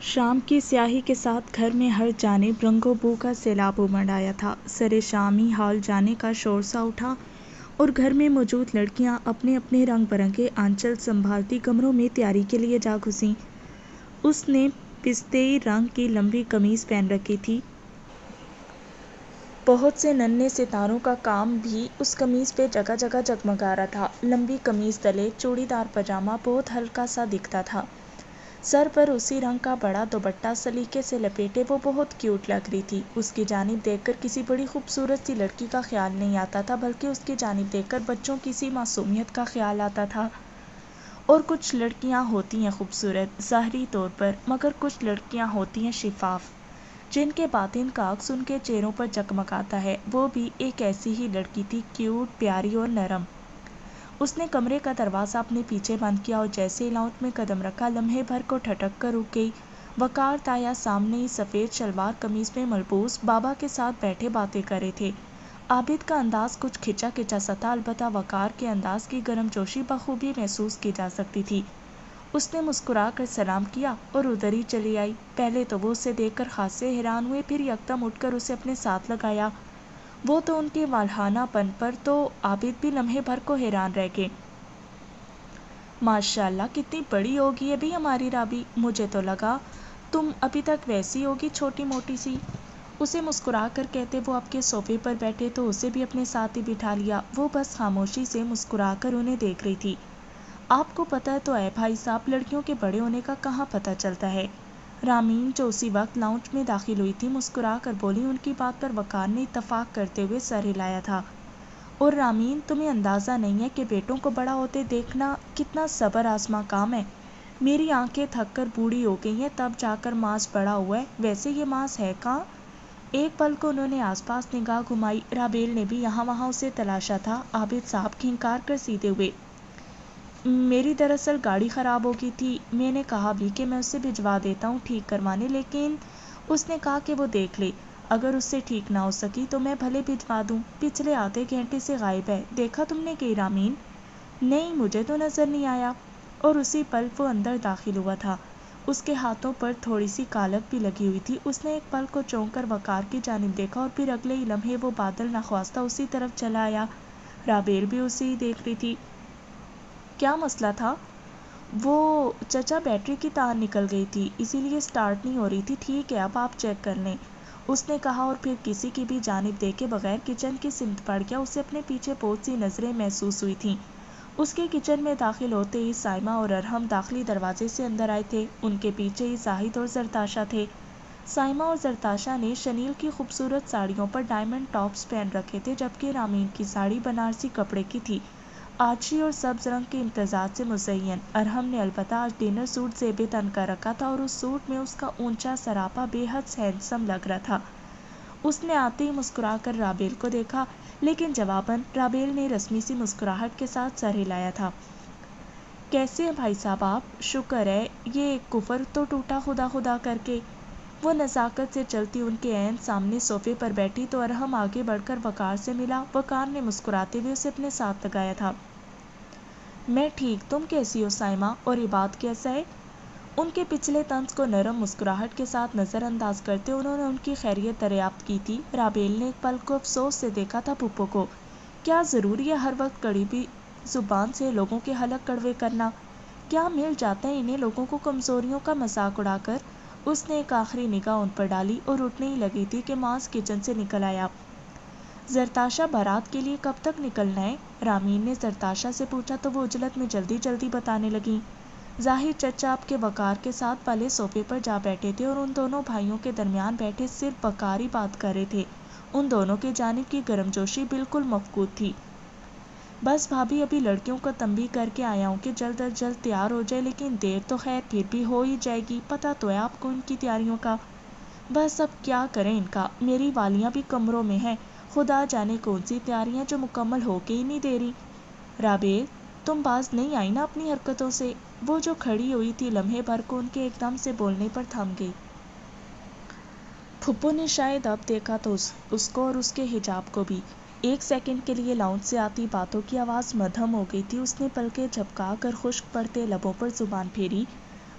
شام کی سیاہی کے ساتھ گھر میں ہر جانب رنگ و بو کا سیلاب امڑ آیا تھا۔ سر شامی ہال جانے کا شور سا اٹھا اور گھر میں موجود لڑکیاں اپنے اپنے رنگ برنگے آنچل سنبھالتی کمروں میں تیاری کے لیے جا گھسیں۔ اس نے پستئی رنگ کی لمبی قمیض پہن رکھی تھی۔ بہت سے ننھے ستاروں کا کام بھی اس قمیض پہ جگہ جگہ جگمگا رہا تھا۔ لمبی قمیض تلے چوڑی دار پاجامہ بہت ہلکا سا دکھتا تھا۔ سر پر اسی رنگ کا بڑا دوپٹہ سلیقے سے لپیٹے وہ بہت کیوٹ لگ رہی تھی۔ اس کی جانب دیکھ کر کسی بڑی خوبصورت سی لڑکی کا خیال نہیں آتا تھا، بلکہ اس کی جانب دیکھ کر بچوں کی سی معصومیت کا خیال آتا تھا۔ اور کچھ لڑکیاں ہوتی ہیں خوبصورت ظاہری طور پر، مگر کچھ لڑکیاں ہوتی ہیں شفاف، جن کے باطن کا عکس ان کے چہروں پر جگمگاتا ہے۔ وہ بھی ایک ایسی ہی لڑکی تھی، کیوٹ، پیاری اور نرم۔ اس نے کمرے کا دروازہ اپنے پیچھے بند کیا اور جیسے ہی لاؤنج میں قدم رکھا، لمحے بھر کو ٹھٹک کر رک گئی۔ وقار تایا سامنے ہی سفید شلوار قمیض میں ملبوس بابا کے ساتھ بیٹھے باتیں کر رہے تھے۔ عابد کا انداز کچھ کھچا کھچا سا تھا، البتہ وقار کے انداز کی گرم جوشی بخوبی محسوس کی جا سکتی تھی۔ اس نے مسکرا کر سلام کیا اور ادھر ہی چلی آئی۔ پہلے تو وہ اسے دیکھ کر خاصے حیران ہوئے، پھر یکدم اٹھ کر اسے اپنے ساتھ لگایا۔ وہ تو ان کے والہانہ پن پر تو عابد بھی لمحے بھر کو حیران رہ گئے۔ ماشاء اللہ، کتنی بڑی ہوگی ابھی ہماری رابی، مجھے تو لگا تم ابھی تک ویسی ہوگی، چھوٹی موٹی سی۔ اسے مسکرا کر کہتے وہ آپ کے صوفے پر بیٹھے تو اسے بھی اپنے ساتھ ہی بٹھا لیا۔ وہ بس خاموشی سے مسکرا کر انہیں دیکھ رہی تھی۔ آپ کو پتہ ہے تو اے بھائی صاحب، لڑکیوں کے بڑے ہونے کا کہاں پتہ چلتا ہے؟ رامین جو اسی وقت لاؤنج میں داخل ہوئی تھی مسکرا کر بولی۔ ان کی بات پر وقار نے اتفاق کرتے ہوئے سر ہلایا تھا۔ اور رامین، تمہیں اندازہ نہیں ہے کہ بیٹوں کو بڑا ہوتے دیکھنا کتنا صبر آزما کام ہے۔ میری آنکھیں تھک کر بوڑھی ہو گئی ہیں، تب جا کر ماس بڑا ہوا ہے، ویسے یہ ماس ہے کہاں؟ ایک پل کو انہوں نے آس پاس نگاہ گھمائی۔ رابیل نے بھی یہاں وہاں اسے تلاشا تھا۔ عابد صاحب کھنکار کر سیدھے ہوئے۔ میری دراصل گاڑی خراب ہو گئی تھی، میں نے کہا بھی کہ میں اسے بھجوا دیتا ہوں ٹھیک کروانے، لیکن اس نے کہا کہ وہ دیکھ لے، اگر اس سے ٹھیک نہ ہو سکی تو میں بھلے بھجوا دوں۔ پچھلے آدھے گھنٹے سے غائب ہے، دیکھا تم نے کہ رامین؟ نہیں، مجھے تو نظر نہیں آیا۔ اور اسی پل وہ اندر داخل ہوا تھا۔ اس کے ہاتھوں پر تھوڑی سی کالک بھی لگی ہوئی تھی۔ اس نے ایک پل کو چونک کر وقار کی جانب دیکھا اور پھر اگلے ہی لمحے وہ بادل نخواستہ اسی طرف چلا آیا۔ رابیل بھی اسے ہی دیکھ رہی تھی۔ کیا مسئلہ تھا؟ وہ چچا، بیٹری کی تار نکل گئی تھی، اسی لیے سٹارٹ نہیں ہو رہی تھی۔ ٹھیک ہے، اب آپ چیک کر لیں، اس نے کہا اور پھر کسی کی بھی جانب دیکھے بغیر کچن کی سمت بڑھ گیا۔ اسے اپنے پیچھے بہت سی نظریں محسوس ہوئی تھیں۔ اس کے کچن میں داخل ہوتے ہی سائمہ اور ارحم داخلی دروازے سے اندر آئے تھے۔ ان کے پیچھے ہی زاہد اور زرتاشا تھے۔ سائمہ اور زرتاشا نے شنیل کی خوبصورت ساڑیوں پر ڈائمنڈ ٹاپس پہن رکھے تھے، جبکہ رامین کی ساڑی بنارسی کپڑے کی تھی، آجری اور سبز رنگ کے امتزاج سے مزین۔ ارحم نے البتہ آج ڈنر سوٹ زیب تن کا رکھا تھا اور اس سوٹ میں اس کا اونچا سراپا بے حد ہینڈسم لگ رہا تھا۔ اس نے آتے ہی مسکرا کر رابیل کو دیکھا، لیکن جواباً رابیل نے رسمی سی مسکراہٹ کے ساتھ سر ہلایا تھا۔ کیسے ہیں بھائی صاحب آپ؟ شکر ہے، یہ کفر تو ٹوٹا خدا خدا کر کے۔ وہ نزاکت سے چلتی ان کے عین سامنے صوفے پر بیٹھی تو ارحم آگے بڑھ کر وقار سے ملا۔ وقار نے مسکراتے ہوئے اسے اپنے ساتھ لگایا تھا۔ میں ٹھیک، تم کیسی ہو سائمہ؟ اور عباد کیسا ہے؟ ان کے پچھلے طنز کو نرم مسکراہٹ کے ساتھ نظر انداز کرتے انہوں نے ان کی خیریت دریافت کی تھی۔ رابیل نے ایک پل کو افسوس سے دیکھا تھا پھپھو کو۔ کیا ضروری ہے ہر وقت کڑوی زبان سے لوگوں کے حلق کڑوے کرنا؟ کیا مل جاتا ہے انہیں لوگوں کو کمزوریوں کا مذاق اڑا کر؟ اس نے ایک آخری نگاہ ان پر ڈالی اور اٹھنے ہی لگی تھی کہ معاذ کچن سے نکل آیا۔ زرتاشا، بارات کے لیے کب تک نکلنا ہے؟ رامین نے زرتاشا سے پوچھا تو وہ عجلت میں جلدی جلدی بتانے لگیں۔ ظاہر چچا آپ کے وقار کے ساتھ پہلے صوفے پر جا بیٹھے تھے اور ان دونوں بھائیوں کے درمیان بیٹھے صرف وقار ہی بات کر رہے تھے۔ ان دونوں کے جانب کی گرم جوشی بالکل مفقود تھی۔ بس بھابھی، ابھی لڑکیوں کو تنبیہ کر کے آیا ہوں کہ جلد از جلد تیار ہو جائے، لیکن دیر تو خیر پھر بھی ہو ہی جائے گی، پتہ تو ہے آپ کو ان کی تیاریوں کا۔ بس اب کیا کریں ان کا، میری والیاں بھی کمروں میں ہیں، خدا جانے کون سی تیاریاں جو مکمل ہو کے ہی نہیں دے رہی۔ رابیل، تم باز نہیں آئی نا اپنی حرکتوں سے؟ وہ جو کھڑی ہوئی تھی لمحے بھر کو ان کے ایک دم سے بولنے پر تھم گئی۔ پھپھو نے شاید اب دیکھا تو اس کو اور اس کے حجاب کو بھی۔ ایک سیکنڈ کے لیے لاؤنج سے آتی باتوں کی آواز مدھم ہو گئی تھی۔ اس نے پلکیں جھپکا کر خشک پڑتے لبوں پر زبان پھیری۔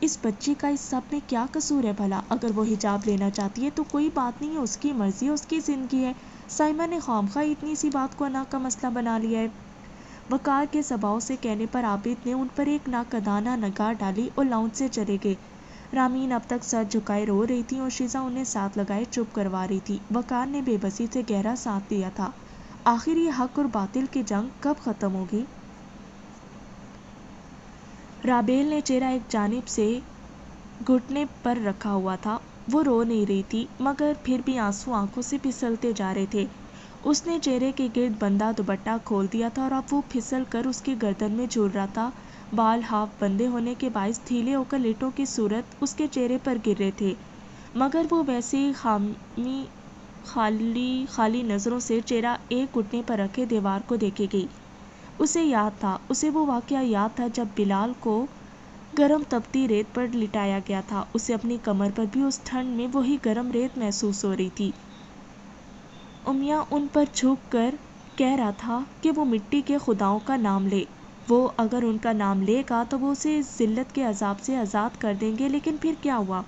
اس بچی کا اس سب میں کیا قصور ہے بھلا؟ اگر وہ حجاب لینا چاہتی ہے تو کوئی بات نہیں ہے، اس کی مرضی ہے، اس کی زندگی ہے۔ سائمہ نے خواہ اتنی سی بات کو انا کا مسئلہ بنا لیا ہے۔ وقار کے سباؤ سے کہنے پر عابد نے ان پر ایک ناقدانہ نگاہ ڈالی اور لاؤنج سے چلے گئے۔ رامین اب تک سر جھکائے رو رہی تھی اور شیزا انہیں ساتھ لگائے چپ کروا رہی تھی۔ وقار نے بے بسی سے گہرا ساتھ لیا تھا۔ آخر یہ حق اور باطل کی جنگ کب ختم ہوگی؟ رابیل نے چہرہ ایک جانب سے گھٹنے پر رکھا ہوا تھا۔ وہ رو نہیں رہی تھی مگر پھر بھی آنسو آنکھوں سے پھسلتے جا رہے تھے۔ اس نے چہرے کے گرد بندہ دوپٹہ کھول دیا تھا اور اب وہ پھسل کر اس کی گردن میں جھول رہا تھا۔ بال ہاف بندے ہونے کے باعث ڈھیلے ہو کر لٹوں کی صورت اس کے چہرے پر گر رہے تھے، مگر وہ ویسے ہی خالی نظروں سے چہرہ ایک گھٹنے پر رکھے دیوار کو دیکھے گئی۔ اسے یاد تھا، اسے وہ واقعہ یاد تھا جب بلال کو گرم تپتی ریت پر لٹایا گیا تھا۔ اسے اپنی کمر پر بھی اس ٹھنڈ میں وہی گرم ریت محسوس ہو رہی تھی۔ امیہ ان پر جھک کر کہہ رہا تھا کہ وہ مٹی کے خداؤں کا نام لے، وہ اگر ان کا نام لے گا تو وہ اسے ذلت کے عذاب سے آزاد کر دیں گے۔ لیکن پھر کیا ہوا؟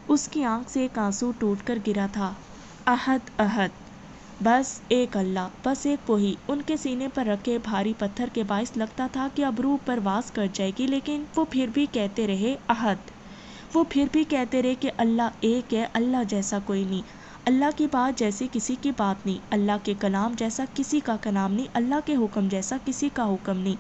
اس کی آنکھ سے ایک آنسو ٹوٹ کر گرا تھا۔ احد، احد، بس ایک اللہ، بس ایک وہی۔ ان کے سینے پر رکھے بھاری پتھر کے باعث لگتا تھا کہ اب روح پرواز کر جائے گی، لیکن وہ پھر بھی کہتے رہے احد۔ وہ پھر بھی کہتے رہے کہ اللہ ایک ہے، اللہ جیسا کوئی نہیں، اللہ کی بات جیسی کسی کی بات نہیں، اللہ کے کلام جیسا کسی کا کلام نہیں، اللہ کے حکم جیسا کسی کا حکم نہیں۔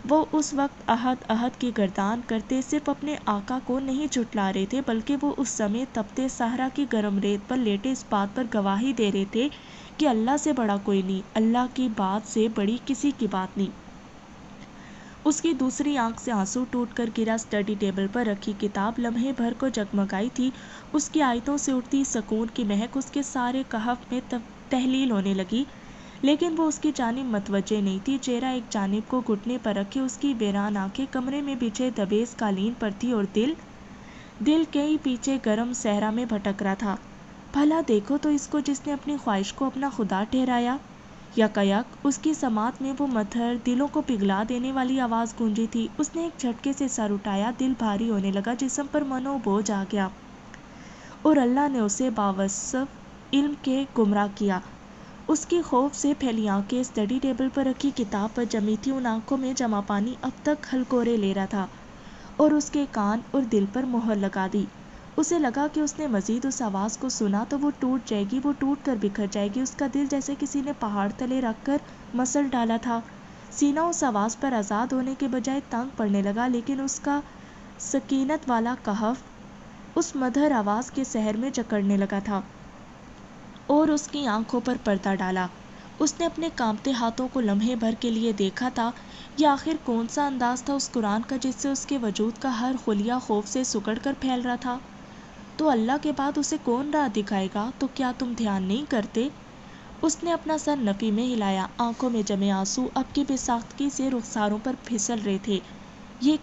وہ اس وقت احد احد کی گردان کرتے صرف اپنے آقا کو نہیں جھٹلا رہے تھے، بلکہ وہ اس سمے تپتے صحرا کی گرم ریت پر لیٹے اس بات پر گواہی دے رہے تھے کہ اللہ سے بڑا کوئی نہیں، اللہ کی بات سے بڑی کسی کی بات نہیں۔ اس کی دوسری آنکھ سے آنسو ٹوٹ کر گرا۔ اسٹڈی ٹیبل پر رکھی کتاب لمحے بھر کو جگمگائی تھی۔ اس کی آیتوں سے اٹھتی سکون کی مہک اس کے سارے کہف میں تحلیل ہونے لگی، لیکن وہ اس کی جانب متوجہ نہیں تھی۔ چہرہ ایک جانب کو گھٹنے پر رکھے اس کی ویران آنکھیں کمرے میں بچھے دبیز قالین پر تھی اور دل کئی پیچھے گرم صحرا میں بھٹک رہا تھا۔ بھلا دیکھو تو اس کو جس نے اپنی خواہش کو اپنا خدا ٹھہرایا۔ یکایک اس کی سماعت میں وہ مدھر دلوں کو پگھلا دینے والی آواز گونجی تھی۔ اس نے ایک جھٹکے سے سر اٹھایا، دل بھاری ہونے لگا، جسم پر منو بوجھ آ گیا اور اللہ نے اسے باوصف علم کے گمراہ کیا۔ اس کی خوف سے پھیلی آنکھیں اسٹڈی ٹیبل پر رکھی کتاب پر جمی تھی۔ ان آنکھوں میں جمع پانی اب تک ہلکورے لے رہا تھا اور اس کے کان اور دل پر مہر لگا دی۔ اسے لگا کہ اس نے مزید اس آواز کو سنا تو وہ ٹوٹ جائے گی، وہ ٹوٹ کر بکھر جائے گی۔ اس کا دل جیسے کسی نے پہاڑ تلے رکھ کر مسل ڈالا تھا۔ سینہ اس آواز پر آزاد ہونے کے بجائے تنگ پڑنے لگا، لیکن اس کا سکینت والا کہف اس مدھر آواز کے سحر میں جکڑنے لگا تھا اور اس کی آنکھوں پر پردہ ڈالا۔ اس نے اپنے کانپتے ہاتھوں کو لمحے بھر کے لیے دیکھا تھا۔ یہ آخر کون سا انداز تھا اس قرآن کا جس سے اس کے وجود کا ہر خلیہ خوف سے سکڑ کر پھیل رہا تھا؟ تو اللہ کے بعد اسے کون راہ دکھائے گا؟ تو کیا تم دھیان نہیں کرتے؟ اس نے اپنا سر نفی میں ہلایا۔ آنکھوں میں جمے آنسو اب کی بے ساختگی سے رخساروں پر پھسل رہے تھے۔ یہ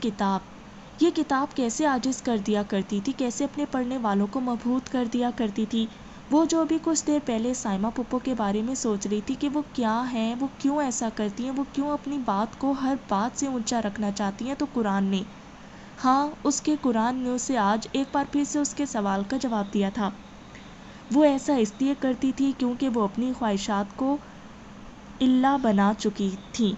کتاب کیسے عاجز کر دیا کرتی تھی، کیسے اپنے پڑھنے والوں کو مبہوت کر دیا کرتی تھی۔ وہ جو ابھی کچھ دیر پہلے سائمہ پھپھو کے بارے میں سوچ رہی تھی کہ وہ کیا ہیں، وہ کیوں ایسا کرتی ہیں، وہ کیوں اپنی بات کو ہر بات سے اونچا رکھنا چاہتی ہیں، تو قرآن نے، ہاں اس کے قرآن نے اسے آج ایک بار پھر سے اس کے سوال کا جواب دیا تھا۔ وہ ایسا اس لیے کرتی تھی کیونکہ وہ اپنی خواہشات کو اللہ بنا چکی تھیں،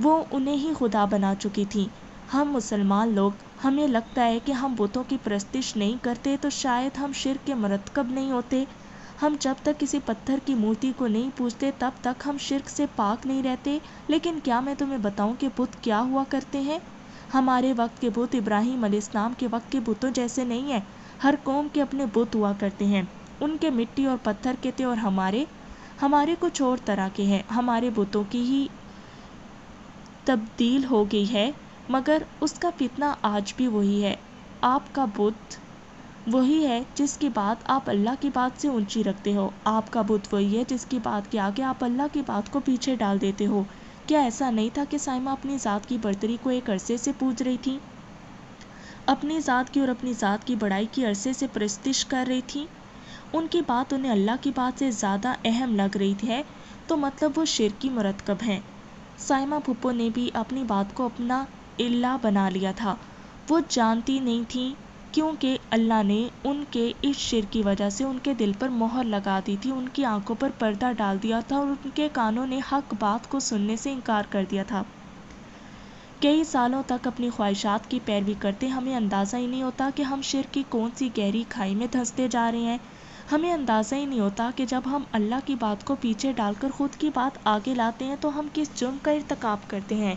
وہ انہیں ہی خدا بنا چکی تھیں۔ ہم مسلمان لوگ، ہمیں لگتا ہے کہ ہم بتوں کی پرستش نہیں کرتے تو شاید ہم شرک کے مرتکب نہیں ہوتے۔ ہم جب تک کسی پتھر کی مورتی کو نہیں پوجتے تب تک ہم شرک سے پاک نہیں رہتے۔ لیکن کیا میں تمہیں بتاؤں کہ بت کیا ہوا کرتے ہیں؟ ہمارے وقت کے بت ابراہیم علیہ السلام کے وقت کے بتوں جیسے نہیں ہیں۔ ہر قوم کے اپنے بت ہوا کرتے ہیں، ان کے مٹی اور پتھر کے تھے، اور ہمارے کچھ اور طرح کے ہیں۔ ہمارے بتوں کی ہی تبدیل ہو گئی ہے، مگر اس کا فتنہ آج بھی وہی ہے۔ آپ کا بت وہی ہے جس کی بات آپ اللہ کی بات سے اونچی رکھتے ہو، آپ کا بت وہی ہے جس کی بات کے آگے آپ اللہ کی بات کو پیچھے ڈال دیتے ہو۔ کیا ایسا نہیں تھا کہ سائمہ اپنی ذات کی برتری کو ایک عرصے سے پوج رہی تھی، اپنی ذات کی اور اپنی ذات کی بڑائی کی عرصے سے پرستش کر رہی تھی؟ ان کی بات انہیں اللہ کی بات سے زیادہ اہم لگ رہی ہے، تو مطلب وہ شرکی مرتکب ہیں۔ سائمہ پھپھو نے بھی اپنی بات کو اپنا اللہ بنا لیا تھا۔ وہ جانتی نہیں تھی کیونکہ اللہ نے ان کے اس شرک کی وجہ سے ان کے دل پر مہر لگا دی تھی، ان کی آنکھوں پر پردہ ڈال دیا تھا اور ان کے کانوں نے حق بات کو سننے سے انکار کر دیا تھا۔ کئی سالوں تک اپنی خواہشات کی پیروی کرتے ہمیں اندازہ ہی نہیں ہوتا کہ ہم شرک کی کون سی گہری کھائی میں دھنستے جا رہے ہیں۔ ہمیں اندازہ ہی نہیں ہوتا کہ جب ہم اللہ کی بات کو پیچھے ڈال کر خود کی بات آگے لاتے ہیں تو ہم کس جرم کا ارتکاب کرتے ہیں۔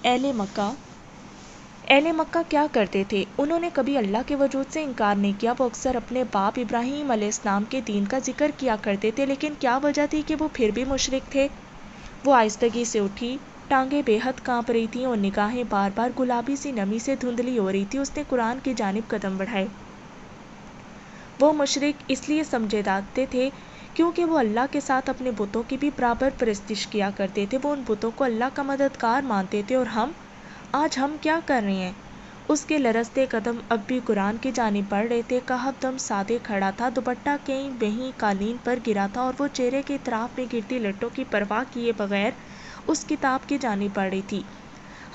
اہل مکہ کیا کرتے تھے؟ انہوں نے کبھی اللہ کے وجود سے انکار نہیں کیا۔ وہ اکثر اپنے باپ ابراہیم علیہ السلام کے دین کا ذکر کیا کرتے تھے، لیکن کیا وجہ تھی کہ وہ پھر بھی مشرک تھے؟ وہ آہستگی سے اٹھی، ٹانگیں بے حد کانپ رہی تھیں اور نگاہیں بار بار گلابی سی نمی سے دھندلی ہو رہی تھی۔ اس نے قرآن کی جانب قدم بڑھائے۔ وہ مشرک اس لیے سمجھے جاتے تھے کیونکہ وہ اللہ کے ساتھ اپنے بتوں کی بھی برابر پرستش کیا کرتے تھے۔ وہ ان بتوں کو اللہ کا مددگار مانتے تھے، اور آج ہم کیا کر رہے ہیں؟ اس کے لرزتے قدم اب بھی قرآن کی جانب بڑھ رہے تھے۔ کہف دم سادے کھڑا تھا، دوپٹہ کہیں وہیں قالین پر گرا تھا اور وہ چہرے کے اطراف میں گرتی لٹوں کی پرواہ کیے بغیر اس کتاب کی جانب بڑھ رہی تھی۔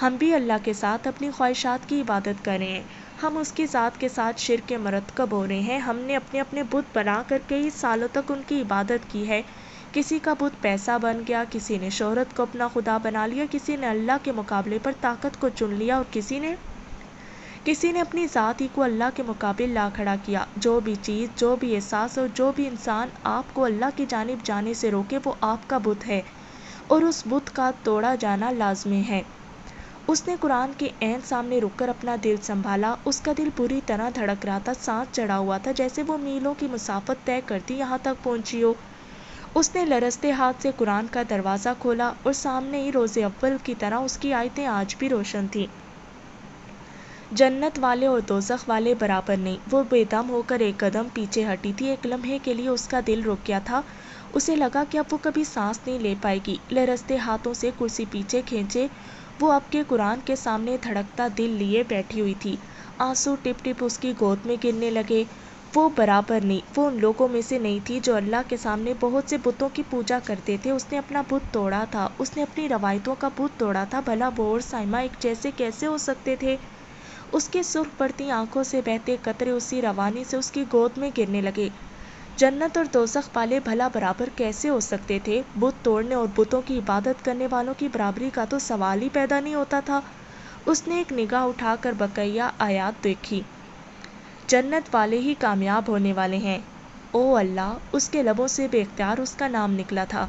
ہم بھی اللہ کے ساتھ اپنی خواہشات کی عبادت کر رہے ہیں، ہم اس کی ذات کے ساتھ شرک کے مرتکب ہو رہے ہیں۔ ہم نے اپنے اپنے بت بنا کر کئی سالوں تک ان کی عبادت کی ہے۔ کسی کا بت پیسہ بن گیا، کسی نے شہرت کو اپنا خدا بنا لیا، کسی نے اللہ کے مقابلے پر طاقت کو چن لیا اور کسی نے اپنی ذات ہی کو اللہ کے مقابل لا کھڑا کیا۔ جو بھی چیز، جو بھی احساس اور جو بھی انسان آپ کو اللہ کی جانب جانے سے روکے وہ آپ کا بت ہے، اور اس بت کا توڑا جانا لازمی ہے۔ اس نے قرآن کے عین سامنے رک کر اپنا دل سنبھالا۔ اس کا دل بری طرح دھڑک رہا تھا، سانس چڑھا ہوا تھا جیسے وہ میلوں کی مسافت طے کرتی یہاں تک پہنچی ہو۔ اس نے لرزتے ہاتھ سے قرآن کا دروازہ کھولا اور سامنے ہی روز اول کی طرح اس کی آیتیں آج بھی روشن تھیں۔ جنت والے اور دوزخ والے برابر نہیں۔ وہ بے دم ہو کر ایک قدم پیچھے ہٹی تھی۔ ایک لمحے کے لیے اس کا دل رک گیا تھا۔ اسے لگا کہ اب وہ کبھی سانس نہیں لے پائے گی۔ لرزتے ہاتھوں سے کرسی پیچھے کھینچے وہ اب کے قرآن کے سامنے دھڑکتا دل لیے بیٹھی ہوئی تھی۔ آنسو ٹپ ٹپ اس کی گود میں گرنے لگے۔ وہ برابر نہیں، وہ ان لوگوں میں سے نہیں تھی جو اللہ کے سامنے بہت سے بتوں کی پوجا کرتے تھے۔ اس نے اپنا بت توڑا تھا، اس نے اپنی روایتوں کا بت توڑا تھا۔ بھلا وہ اور سائمہ ایک جیسے کیسے ہو سکتے تھے؟ اس کی سرخ پڑتی آنکھوں سے بہتے قطرے اسی روانی سے اس کی گود میں گرنے لگے۔ جنت اور دوزخ والے بھلا برابر کیسے ہو سکتے تھے؟ بت توڑنے اور بتوں کی عبادت کرنے والوں کی برابری کا تو سوال ہی پیدا نہیں ہوتا تھا۔ اس نے ایک نگاہ اٹھا کر بقیہ آیات دیکھی۔ جنت والے ہی کامیاب ہونے والے ہیں۔ او اللہ! اس کے لبوں سے بے اختیار اس کا نام نکلا تھا۔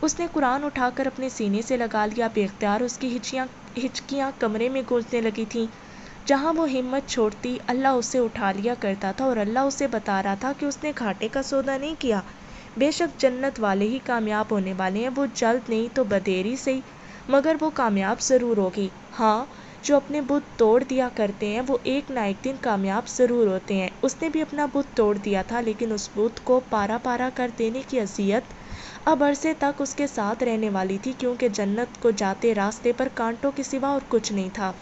اس نے قرآن اٹھا کر اپنے سینے سے لگا لیا۔ بے اختیار اس کی ہچکیاں کمرے میں گونجنے لگی تھیں۔ جہاں وہ ہمت چھوڑتی اللہ اسے اٹھا لیا کرتا تھا، اور اللہ اسے بتا رہا تھا کہ اس نے گھاٹے کا سودا نہیں کیا۔ بے شک جنت والے ہی کامیاب ہونے والے ہیں، وہ جلد نہیں تو بدیری صحیح مگر وہ کامیاب ضرور ہوگی۔ ہاں، جو اپنے بت توڑ دیا کرتے ہیں وہ ایک نہ ایک دن کامیاب ضرور ہوتے ہیں۔ اس نے بھی اپنا بت توڑ دیا تھا، لیکن اس بت کو پارا پارا کر دینے کی اذیت اب عرصے تک اس کے ساتھ رہنے والی تھی، کیونکہ جنت کو جاتے راستے پر کانٹوں کے سوا اور کچھ نہیں تھا۔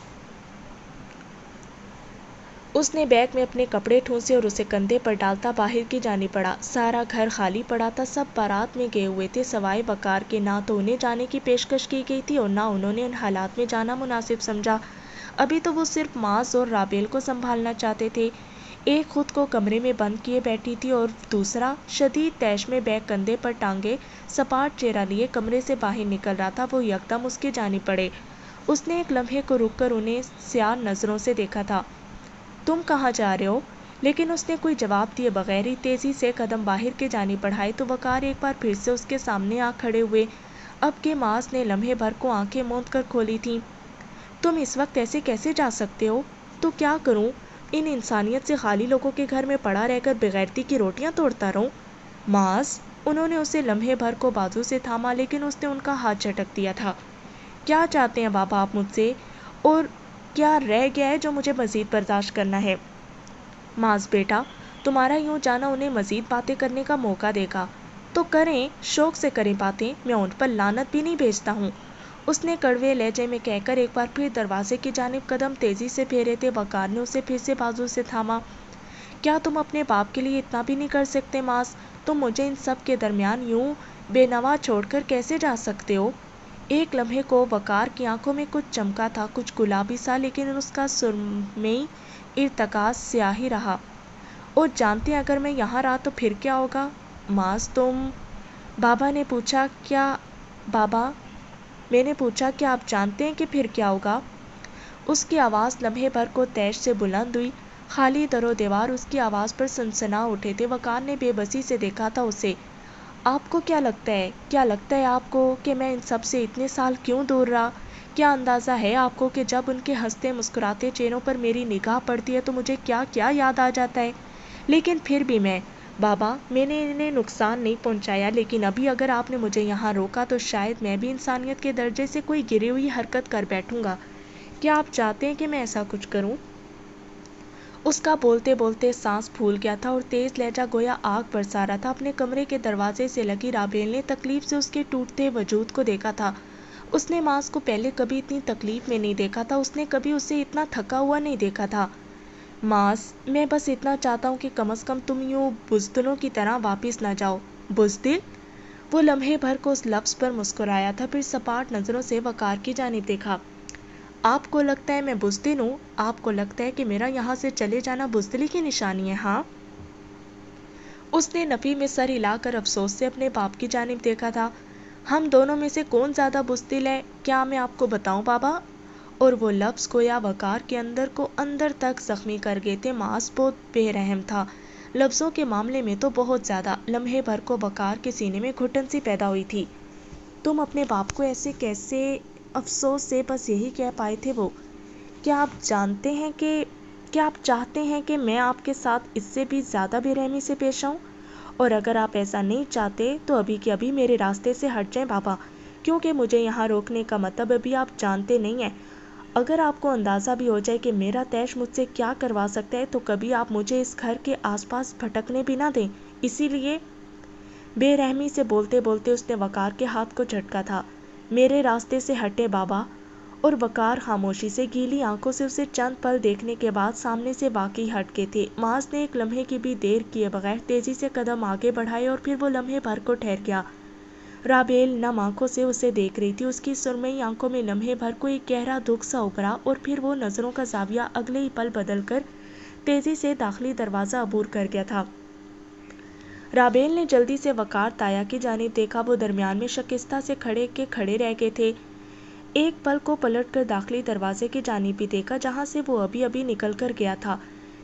اس نے بیگ میں اپنے کپڑے ٹھونسے اور اسے کندھے پر ڈالتا باہر کی جانب بڑھا۔ سارا گھر خالی پڑا تھا، سب بارات میں گئے ہوئے تھے سوائے وقار کے۔ نہ تو انہیں جانے کی پیشکش کی گئی تھی اور نہ انہوں نے ان حالات میں جانا مناسب سمجھا۔ ابھی تو وہ صرف معاذ اور رابیل کو سنبھالنا چاہتے تھے۔ ایک خود کو کمرے میں بند کیے بیٹھی تھی اور دوسرا شدید طیش میں بیگ کندھے پر ٹانگے سپاٹ چہرہ لیے کمرے سے باہر نکل رہا تھا۔ وہ یکدم اس کی جانب بڑھے۔ اس نے ایک لمحے کو رک کر انہیں سیاہ نظروں سے دیکھا تھا۔ تم کہاں جا رہے ہو؟ لیکن اس نے کوئی جواب دیے بغیر ہی تیزی سے قدم باہر کی جانب بڑھائے تو وقار ایک بار پھر سے اس کے سامنے آ کھڑے ہوئے۔ اب کہ معاذ نے لمحے بھر کو آنکھیں موند کر کھولی تھیں۔ تم اس وقت ایسے کیسے جا سکتے ہو؟ تو کیا کروں؟ ان انسانیت سے خالی لوگوں کے گھر میں پڑا رہ کر بغیرتی کی روٹیاں توڑتا رہوں؟ معاذ! انہوں نے اسے لمحے بھر کو بازو سے تھاما، لیکن اس نے ان کا ہاتھ جھٹک دیا تھا۔ کیا چاہتے ہیں بابا آپ مجھ سے؟ اور کیا رہ گیا ہے جو مجھے مزید برداشت کرنا ہے؟ معاذ بیٹا، تمہارا یوں جانا انہیں مزید باتیں کرنے کا موقع دے گا۔ تو کریں، شوق سے کریں باتیں، میں ان پر لعنت بھی نہیں بھیجتا ہوں۔ اس نے کڑوے لہجے میں کہہ کر ایک بار پھر دروازے کی جانب قدم تیزی سے پھیرے تھے۔ وقار نے اسے پھر سے بازو سے تھاما۔ کیا تم اپنے باپ کے لیے اتنا بھی نہیں کر سکتے معاذ؟ تم مجھے ان سب کے درمیان یوں بے نوا چھوڑ کر کیسے جا سکتے ہو؟ ایک لمحے کو وقار کی آنکھوں میں کچھ چمکا تھا، کچھ گلابی سا، لیکن اس کا سرمئی ارتکاز سیاہی رہا۔ اور جانتے ہیں اگر میں یہاں رہا تو پھر کیا ہوگا؟ معاذ تم؟ بابا نے پوچھا۔ بابا، میں نے پوچھا، کیا آپ جانتے ہیں کہ پھر کیا ہوگا؟ اس کی آواز لمحے بھر کو تیش سے بلند ہوئی۔ خالی در و دیوار اس کی آواز پر سنسنا اٹھے تھے۔ وقار نے بے بسی سے دیکھا تھا اسے۔ آپ کو کیا لگتا ہے؟ کیا لگتا ہے آپ کو کہ میں ان سب سے اتنے سال کیوں دور رہا؟ کیا اندازہ ہے آپ کو کہ جب ان کے ہنستے مسکراتے چہروں پر میری نگاہ پڑتی ہے تو مجھے کیا کیا یاد آ جاتا ہے؟ لیکن پھر بھی بابا، میں نے انہیں نقصان نہیں پہنچایا، لیکن ابھی اگر آپ نے مجھے یہاں روکا تو شاید میں بھی انسانیت کے درجے سے کوئی گری ہوئی حرکت کر بیٹھوں گا۔ کیا آپ چاہتے ہیں کہ میں ایسا کچھ کروں؟ اس کا بولتے بولتے سانس پھول گیا تھا اور تیز لہجہ گویا آگ برسا رہا تھا۔ اپنے کمرے کے دروازے سے لگی رابیل نے تکلیف سے اس کے ٹوٹتے وجود کو دیکھا تھا۔ اس نے معاذ کو پہلے کبھی اتنی تکلیف میں نہیں دیکھا تھا، اس نے کبھی اسے اتنا تھکا ہوا نہیں دیکھا تھا۔ معاذ، میں بس اتنا چاہتا ہوں کہ کم از کم تم یوں بزدلوں کی طرح واپس نہ جاؤ۔ بزدل؟ وہ لمحے بھر کو اس لفظ پر مسکرایا تھا، پھر سپاٹ نظروں سے وقار کی جانب دیکھا۔ آپ کو لگتا ہے میں بزدل ہوں؟ آپ کو لگتا ہے کہ میرا یہاں سے چلے جانا بزدلی کی نشانی ہے، ہاں؟ اس نے نفی میں سر ہلا کر افسوس سے اپنے باپ کی جانب دیکھا تھا۔ ہم دونوں میں سے کون زیادہ بزدل ہے، کیا میں آپ کو بتاؤں بابا؟ اور وہ لفظ گویا وقار کے اندر کو اندر تک زخمی کر گئے تھے۔ معاذ بہت بے رحم تھا، لفظوں کے معاملے میں تو بہت زیادہ۔ لمحے بھر کو وقار کے سینے میں گھٹن سی پیدا ہوئی تھی۔ تم اپنے باپ کو ایسے کیسے؟ افسوس سے بس یہی کہہ پائے تھے وہ۔ کیا آپ چاہتے ہیں کہ میں آپ کے ساتھ اس سے بھی زیادہ بے رحمی سے پیش آؤں؟ اور اگر آپ ایسا نہیں چاہتے تو ابھی کے ابھی میرے راستے سے ہٹ جائیں بابا، کیونکہ مجھے یہاں روکنے کا مطلب ابھی آپ جانتے نہیں ہیں۔ اگر آپ کو اندازہ بھی ہو جائے کہ میرا تیش مجھ سے کیا کروا سکتا ہے تو کبھی آپ مجھے اس گھر کے آس پاس بھٹکنے بھی نہ دیں۔ اسی لیے بے رحمی سے بولتے بولتے اس نے وقار کے ہاتھ کو جھٹکا تھا۔ میرے راستے سے ہٹے بابا۔ اور وقار خاموشی سے گیلی آنکھوں سے اسے چند پل دیکھنے کے بعد سامنے سے واقعی ہٹ کے تھے۔ معاذ نے ایک لمحے کی بھی دیر کیے بغیر تیزی سے قدم آگے بڑھائے اور پھر وہ لمحے بھر کو ٹھہر گیا۔ رابیل نم آنکھوں سے اسے دیکھ رہی تھی۔ اس کی سرمئی آنکھوں میں لمحے بھر کو ایک گہرا دکھ سا ابھرا اور پھر وہ نظروں کا زاویہ اگلے ہی پل بدل کر تیزی سے داخلی دروازہ عبور کر گیا تھا۔ رابیل نے جلدی سے وقار تایا کی جانب دیکھا۔ وہ درمیان میں شکستہ سے کھڑے رہ گئے تھے۔ ایک پل کو پلٹ کر داخلی دروازے کی جانب بھی دیکھا جہاں سے وہ ابھی نکل کر گیا تھا،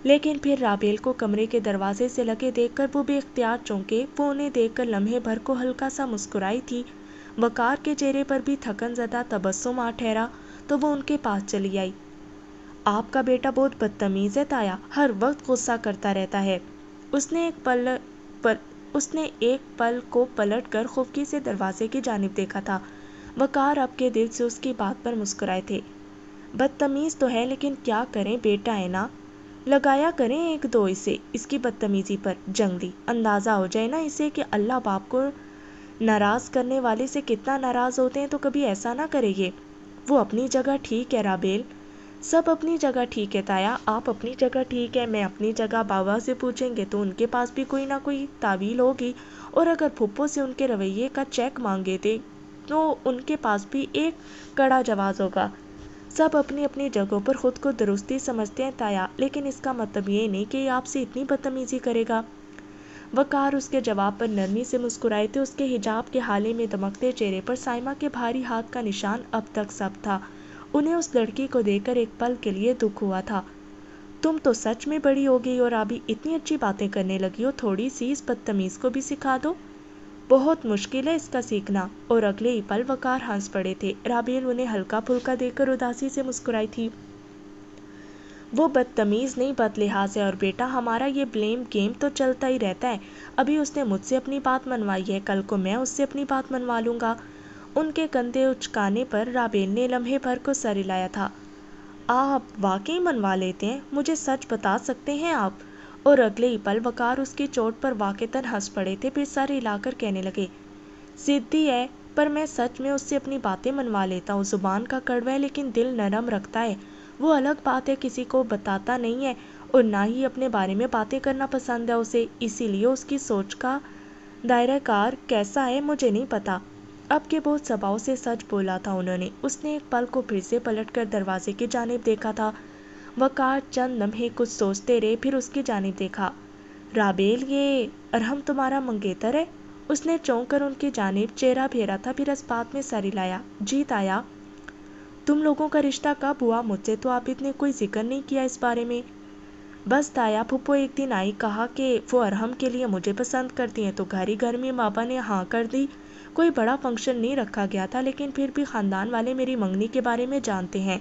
لیکن پھر رابیل کو کمرے کے دروازے سے لگے دیکھ کر وہ بے اختیار چونکے۔ وہ انہیں دیکھ کر لمحے بھر کو ہلکا سا مسکرائی تھی۔ وقار کے چہرے پر بھی تھکن زدہ تبسم آ ٹھہرا تو وہ ان کے پاس چلی آئی۔ آپ کا بیٹا بہت بدتمیز ہے تایا، ہر وقت غصہ کرتا رہتا ہے۔ اس نے ایک پل کو پلٹ کر خفگی سے دروازے کی جانب دیکھا تھا۔ وقار اب کے دل سے اس کی بات پر مسکرائے تھے۔ بدتمیز تو ہے، لیکن کیا کریں، بیٹا ہے نا، لگایا کریں ایک دو اسے اس کی بدتمیزی پر جنگلی۔ اندازہ ہو جائے نا اسے کہ اللہ باپ کو ناراض کرنے والے سے کتنا ناراض ہوتے ہیں تو کبھی ایسا نہ کرے یہ۔ وہ اپنی جگہ ٹھیک ہے رابیل، سب اپنی جگہ ٹھیک ہے تایا، آپ اپنی جگہ ٹھیک ہے، میں اپنی جگہ۔ بابا سے پوچھیں گے تو ان کے پاس بھی کوئی نہ کوئی تعویل ہوگی، اور اگر پھپھو سے ان کے رویے کا چیک مانگے تھے تو ان کے پاس بھی ایک کڑا جواز ہوگا۔ سب اپنی اپنی جگہوں پر خود کو درستی سمجھتے ہیں تایا، لیکن اس کا مطلب یہ نہیں کہ یہ آپ سے اتنی بدتمیزی کرے گا۔ وقار اس کے جواب پر نرمی سے مسکرائے تھے۔ اس کے حجاب کے حالے میں دمکتے چہرے پر سائمہ کے بھاری ہاتھ کا نشان اب تک سب تھا۔ انہیں اس لڑکی کو دیکھ کر ایک پل کے لیے دکھ ہوا تھا۔ تم تو سچ میں بڑی ہو گئی اور ابھی اتنی اچھی باتیں کرنے لگی ہو، تھوڑی سی اس بدتمیز کو بھی سکھا دو۔ بہت مشکل ہے اس کا سیکھنا۔ اور اگلے ہی پل وقار ہنس پڑے تھے۔ رابیل انہیں ہلکا پھلکا دیکھ کر اداسی سے مسکرائی تھی۔ وہ بدتمیز نہیں، بد لحاظ ہے، اور بیٹا ہمارا یہ بلیم گیم تو چلتا ہی رہتا ہے۔ ابھی اس نے مجھ سے اپنی بات منوائی ہے، کل کو میں اس سے اپنی بات منوا لوں گا۔ ان کے کندھے اچکانے پر رابیل نے لمحے بھر کو سر ہلایا تھا۔ آپ واقعی منوا لیتے ہیں؟ مجھے سچ بتا سکتے ہیں آپ؟ اور اگلے ہی پل وقار اس کی چوٹ پر واقعتاً ہنس پڑے تھے، پھر سر ہلا کر کہنے لگے، ضدی ہے، پر میں سچ میں اس سے اپنی باتیں منوا لیتا ہوں۔ زبان کا کڑوا ہے لیکن دل نرم رکھتا ہے۔ وہ الگ بات ہے کسی کو بتاتا نہیں ہے، اور نہ ہی اپنے بارے میں باتیں کرنا پسند ہے اسے، اسی لیے اس کی سوچ کا دائرہ کار کیسا ہے مجھے نہیں پتا۔ اب کے بہت سباؤ سے سچ بولا تھا انہوں نے۔ اس نے ایک پل کو پھر سے پلٹ کر دروازے کی جانب دیکھا تھا۔ وقار چند لمحے کچھ سوچتے رہے، پھر اس کی جانب دیکھا۔ رابیل، یہ ارحم تمہارا منگیتر ہے؟ اس نے چونک کر ان کی جانب چہرہ پھیرا تھا، پھر اس بات میں سر ہلایا۔ جی تایا، تم لوگوں کا رشتہ کب ہوا؟ مجھ سے تو آپ نے کوئی ذکر نہیں کیا اس بارے میں۔ بس تایا، پھپھو ایک دن آئی، کہا کہ وہ ارحم کے لیے مجھے پسند کرتی ہیں، تو گھر ہی گھر میں بابا نے ہاں کر دی۔ کوئی بڑا فنکشن نہیں رکھا گیا تھا، لیکن پھر بھی خاندان والے میری منگنی کے بارے میں جانتے ہیں۔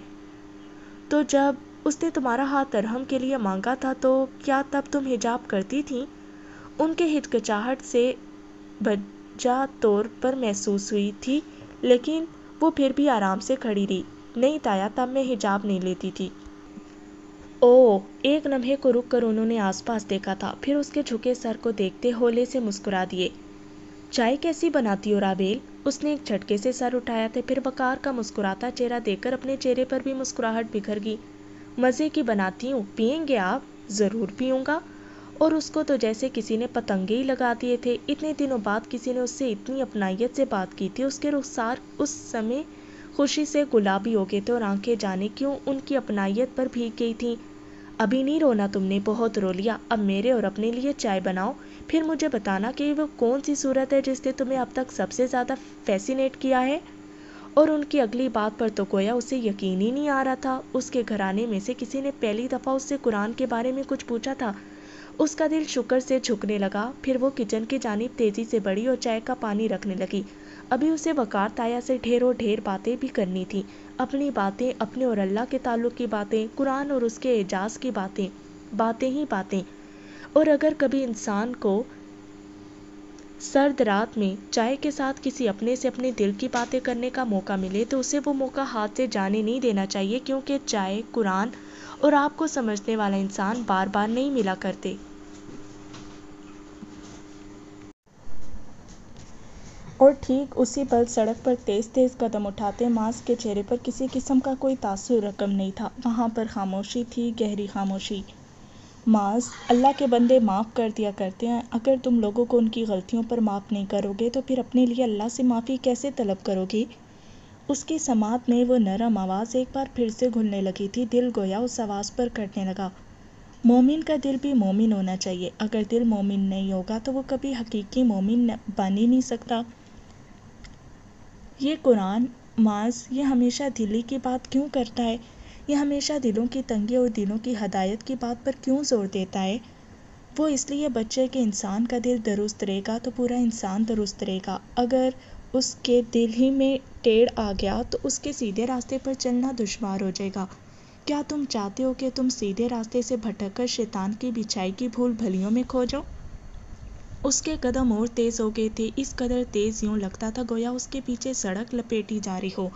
تو جب اس نے تمہارا ہاتھ ارحم کے لیے مانگا تھا تو کیا تب تم حجاب کرتی تھیں؟ ان کے ہچکچاہٹ سے بجا طور پر محسوس ہوئی تھی، لیکن وہ پھر بھی آرام سے کھڑی رہی۔ نہیں تایا، تب میں حجاب نہیں لیتی تھی۔ اوہ! ایک لمحے کو رک کر انہوں نے آس پاس دیکھا تھا، پھر اس کے جھکے سر کو دیکھتے ہولے سے مسکرا دیے۔ چائے کیسی بناتی ہو رابیل؟ اس نے ایک جھٹکے سے سر اٹھایا تھا، پھر وقار کا مسکراتا چہرہ دیکھ کر اپنے چہرے پر بھی مسکراہٹ بکھر گئی۔ مزے کی بناتی ہوں، پیئیں گے آپ؟ ضرور پیوں گا۔ اور اس کو تو جیسے کسی نے پتنگے ہی لگا دیے تھے، اتنے دنوں بعد کسی نے اس سے اتنی اپنائیت سے بات کی تھی۔ اس کے رخسار اس سمے خوشی سے گلابی ہو گئے تھے اور آنکھیں جانے کیوں ان کی اپنائیت پر بھیگ گئی تھیں۔ ابھی نہیں رونا تم نے، بہت رو لیا، اب میرے اور اپنے لیے چائے بناؤ، پھر مجھے بتانا کہ وہ کون سی صورت ہے جس نے تمہیں اب تک سب سے زیادہ فیسینیٹ کیا ہے۔ اور ان کی اگلی بات پر تو گویا اسے یقین ہی نہیں آ رہا تھا۔ اس کے گھرانے میں سے کسی نے پہلی دفعہ اس سے قرآن کے بارے میں کچھ پوچھا تھا۔ اس کا دل شکر سے جھکنے لگا، پھر وہ کچن کی جانب تیزی سے بڑھی اور چائے کا پانی رکھنے لگی۔ ابھی اسے وقار تایا سے ڈھیر باتیں بھی کرنی تھی، اپنی باتیں، اپنے اور اللہ کے تعلق کی باتیں، قرآن اور اس کے اعجاز کی باتیں، باتیں ہی باتیں۔ اور اگر کبھی انسان کو سرد رات میں چائے کے ساتھ کسی اپنے سے اپنے دل کی باتیں کرنے کا موقع ملے تو اسے وہ موقع ہاتھ سے جانے نہیں دینا چاہیے، کیونکہ چائے، قرآن اور آپ کو سمجھنے والا انسان بار بار نہیں ملا کرتے۔ اور ٹھیک اسی پل سڑک پر تیز قدم اٹھاتے معاذ کے چہرے پر کسی قسم کا کوئی تاثر رقم نہیں تھا۔ وہاں پر خاموشی تھی، گہری خاموشی۔ معاذ، اللہ کے بندے معاف کر دیا کرتے ہیں، اگر تم لوگوں کو ان کی غلطیوں پر معاف نہیں کرو گے تو پھر اپنے لیے اللہ سے معافی کیسے طلب کرو گے؟ اس کی سماعت میں وہ نرم آواز ایک بار پھر سے گھلنے لگی تھی۔ دل گویا اس آواز پر کٹنے لگا۔ مومن کا دل بھی مومن ہونا چاہیے، اگر دل مومن نہیں ہوگا تو وہ کبھی حقیقی مومن بن ہی نہیں سکتا۔ یہ قرآن، معاذ، یہ ہمیشہ دلی کی بات کیوں کرتا ہے؟ یہ ہمیشہ دلوں کی تنگی اور دلوں کی ہدایت کی بات پر کیوں زور دیتا ہے؟ وہ اس لیے بچے کہ انسان کا دل درست رہے گا تو پورا انسان درست رہے گا۔ اگر اس کے دل ہی میں ٹیڑھ آ گیا تو اس کے سیدھے راستے پر چلنا دشوار ہو جائے گا۔ کیا تم چاہتے ہو کہ تم سیدھے راستے سے بھٹک کر شیطان کی بچھائی کی بھول بھلیوں میں کھو جاؤ؟ اس کے قدم اور تیز ہو گئے تھے، اس قدر تیز یوں لگتا تھا گویا اس کے پیچھے سڑک لپیٹی جا رہی ہو۔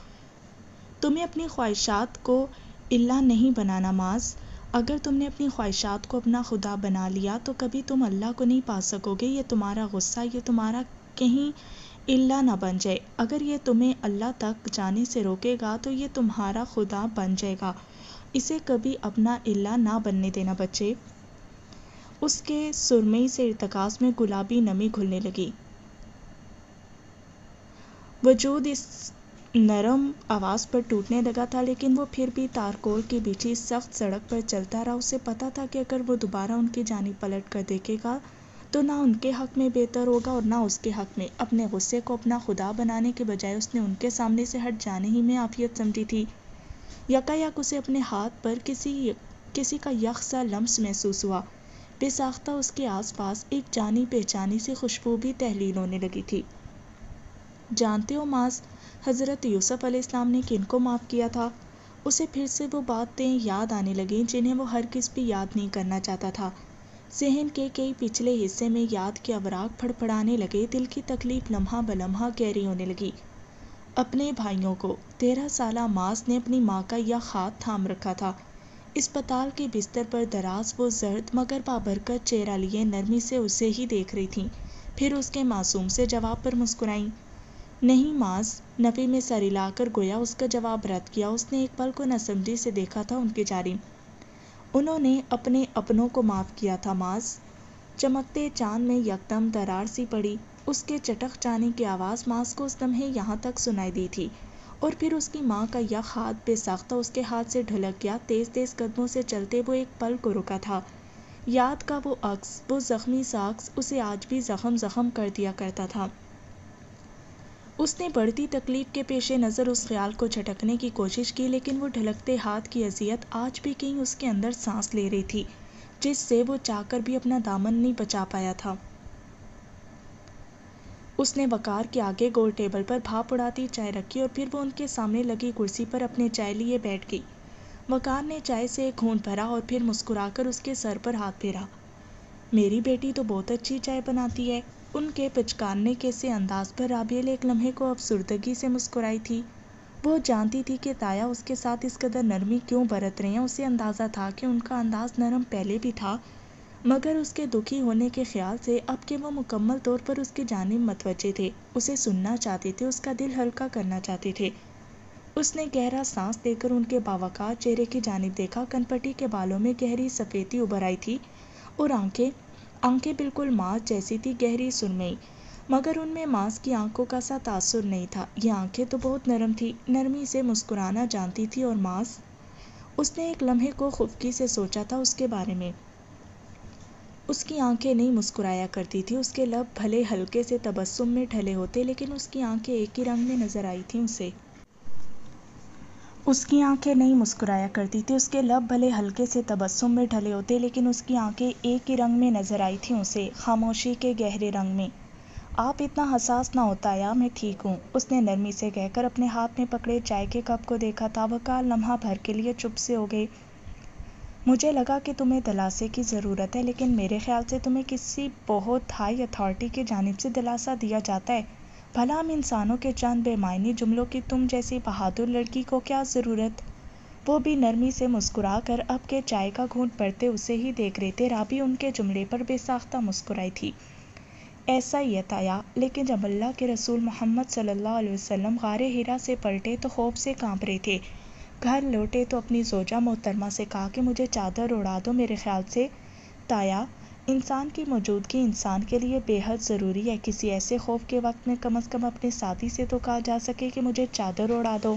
تمہیں اپنی خواہشات کو الہ نہیں بنانا معاذ۔ اگر تم نے اپنی خواہشات کو اپنا خدا بنا لیا تو کبھی تم اللہ کو نہیں پا سکو گے۔ یہ تمہارا غصہ، یہ تمہارا کہیں الہ نہ بن جائے۔ اگر یہ تمہیں اللہ تک جانے سے روکے گا تو یہ تمہارا خدا بن جائے گا۔ اسے کبھی اپنا الہ نہ بننے دینا بچے۔ اس کے سرمئی سے ارتکاز میں گلابی نمی گھلنے لگی۔ وجود اس نرم آواز پر ٹوٹنے لگا تھا، لیکن وہ پھر بھی تارکول کی بچھی سخت سڑک پر چلتا رہا۔ اسے پتا تھا کہ اگر وہ دوبارہ ان کی جانب پلٹ کر دیکھے گا تو نہ ان کے حق میں بہتر ہوگا اور نہ اس کے حق میں۔ اپنے غصے کو اپنا خدا بنانے کے بجائے اس نے ان کے سامنے سے ہٹ جانے ہی میں عافیت سمجھی تھی۔ یکایک اسے اپنے ہاتھ پر کسی کا یکساں لمس محسوس ہوا۔ بے ساختہ اس کے آس پاس ایک جانی پہچانی سی خوشبو بھی تحلیل ہونے لگی تھی۔ جانتے ہو معاذ، حضرت یوسف علیہ السلام نے کن کو معاف کیا تھا؟ اسے پھر سے وہ باتیں یاد آنے لگیں جنہیں وہ ہرگز بھی یاد نہیں کرنا چاہتا تھا۔ ذہن کے کئی پچھلے حصے میں یاد کے اوراق پھڑ پھڑانے لگے، دل کی تکلیف لمحہ بلمحہ گہری ہونے لگی۔ اپنے بھائیوں کو 13 سالہ معاذ نے اپنی ماں کا یک ہاتھ تھام رکھا تھا۔ اسپتال کے بستر پر دراز وہ زرد مگر بابرکت چہرہ لیے نرمی سے اسے ہی دیکھ رہی تھیں، پھر اس کے معصوم سے جواب پر مسکرائیں۔ نہیں معاذ، نفی میں سر ہلا کر گویا اس کا جواب رد کیا۔ اس نے ایک پل کو ناسمجھی سے دیکھا تھا ان کی جانب۔ انہوں نے اپنے اپنوں کو معاف کیا تھا معاذ۔ چمکتے چاند میں یکدم درار سی پڑی۔ اس کے چٹک جانے کی آواز ماس کو اس لمحے یہاں تک سنائی دی تھی، اور پھر اس کی ماں کا یک ہاتھ بے ساختہ اس کے ہاتھ سے ڈھلک گیا۔ تیز تیز قدموں سے چلتے وہ ایک پل کو رکا تھا۔ یاد کا وہ عکس، وہ زخمی سا عکس اسے آج بھی زخم زخم کر دیا کرتا تھا۔ اس نے بڑھتی تکلیف کے پیش نظر اس خیال کو جھٹکنے کی کوشش کی، لیکن وہ ڈھلکتے ہاتھ کی اذیت آج بھی کہیں اس کے اندر سانس لے رہی تھی، جس سے وہ چاہ کر بھی اپنا دامن نہیں بچا پایا تھا۔ اس نے وقار کے آگے گول ٹیبل پر بھاپ اڑاتی چائے رکھی اور پھر وہ ان کے سامنے لگی کرسی پر اپنے چائے لیے بیٹھ گئی۔ وقار نے چائے سے ایک گھونٹ بھرا اور پھر مسکرا کر اس کے سر پر ہاتھ پھیرا۔ میری بیٹی تو بہت اچھی چائے بناتی ہے۔ ان کے پچکارنے کے سے انداز پر رابعہ ایک لمحے کو افسردگی سے مسکرائی تھی۔ وہ جانتی تھی کہ تایا اس کے ساتھ اس قدر نرمی کیوں برت رہے ہیں۔ اسے اندازہ تھا کہ ان کا انداز نرم پہلے بھی تھا، مگر اس کے دکھی ہونے کے خیال سے اب کہ وہ مکمل طور پر اس کی جانب متوجہ تھے، اسے سننا چاہتے تھے، اس کا دل ہلکا کرنا چاہتے تھے۔ اس نے گہرا سانس لے کر ان کے باوقار چہرے کی جانب دیکھا۔ کنپٹی کے بالوں میں گہری سفیدی ابھر آئی تھی اور آنکھیں بالکل ماس جیسی تھی، گہری سرمئی، مگر ان میں ماس کی آنکھوں کا سا تاثر نہیں تھا۔ یہ آنکھیں تو بہت نرم تھی، نرمی سے مسکرانا جانتی تھی، اور ماس؟ اس نے ایک لمحے کو خفگی سے سوچا تھا اس کے بارے میں۔ اس کی آنکھیں نہیں مسکرایا کرتی تھی، اس کے لب بھلے ہلکے سے تبسم میں ڈھلے ہوتے، لیکن اس کی آنکھیں ایک ہی رنگ میں نظر آئی تھیں اسے۔ اس کی آنکھیں نہیں مسکرایا کرتی تھی، اس کے لب بھلے ہلکے سے تبسم میں ڈھلے ہوتے، لیکن اس کی آنکھیں ایک ہی رنگ میں نظر آئی تھیں اسے، خاموشی کے گہرے رنگ میں۔ آپ اتنا حساس نہ ہو تایا، میں ٹھیک ہوں، اس نے نرمی سے کہہ کر اپنے ہاتھ میں پکڑے چائے کے کپ کو دیکھا تھا۔ وقار لمحہ بھر کے لیے چپ سے ہو گئے۔ مجھے لگا کہ تمہیں دلاسے کی ضرورت ہے، لیکن میرے خیال سے تمہیں کسی بہت ہائی اتھارٹی کی جانب سے دلاسا دیا جاتا ہے۔ بھلا ہم انسانوں کے چند بے معنی جملوں کی تم جیسی بہادر لڑکی کو کیا ضرورت؟ وہ بھی نرمی سے مسکرا کر اب کے چائے کا گھونٹ بھرتے اسے ہی دیکھ رہے تھے۔ رابعہ ان کے جملے پر بے ساختہ مسکرائی تھی۔ ایسا ہی ہے تایا، لیکن جب اللہ کے رسول محمد صلی اللہ علیہ وسلم غار حرا سے پلٹے تو خوف سے کانپ رہے تھے۔ گھر لوٹے تو اپنی زوجہ محترمہ سے کہا کہ مجھے چادر اڑا دو۔ میرے خیال سے تایا، انسان کی موجودگی انسان کے لیے بے حد ضروری ہے۔ کسی ایسے خوف کے وقت میں کم از کم اپنے ساتھی سے تو کہا جا سکے کہ مجھے چادر اڑا دو۔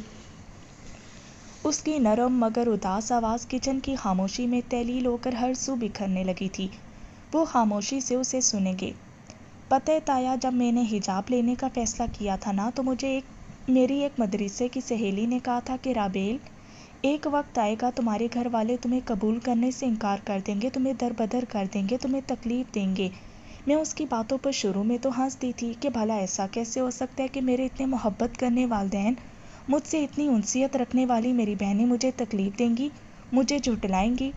اس کی نرم مگر اداس آواز کچن کی خاموشی میں تحلیل ہو کر ہر سو بکھرنے لگی تھی۔ وہ خاموشی سے اسے سنیں گے۔ پتہ ہے تایا، جب میں نے حجاب لینے کا فیصلہ کیا تھا نا، تو مجھے میری ایک مدرسے کی سہیلی نے کہا تھا کہ رابعہ، ایک وقت آئے گا تمہارے گھر والے تمہیں قبول کرنے سے انکار کر دیں گے، تمہیں دربدر کر دیں گے، تمہیں تکلیف دیں گے۔ میں اس کی باتوں پر شروع میں تو ہنستی تھی کہ بھلا ایسا کیسے ہو سکتا ہے کہ میرے اتنے محبت کرنے والدین، مجھ سے اتنی انسیت رکھنے والی میری بہنیں مجھے تکلیف دیں گی، مجھے جھٹلائیں گی۔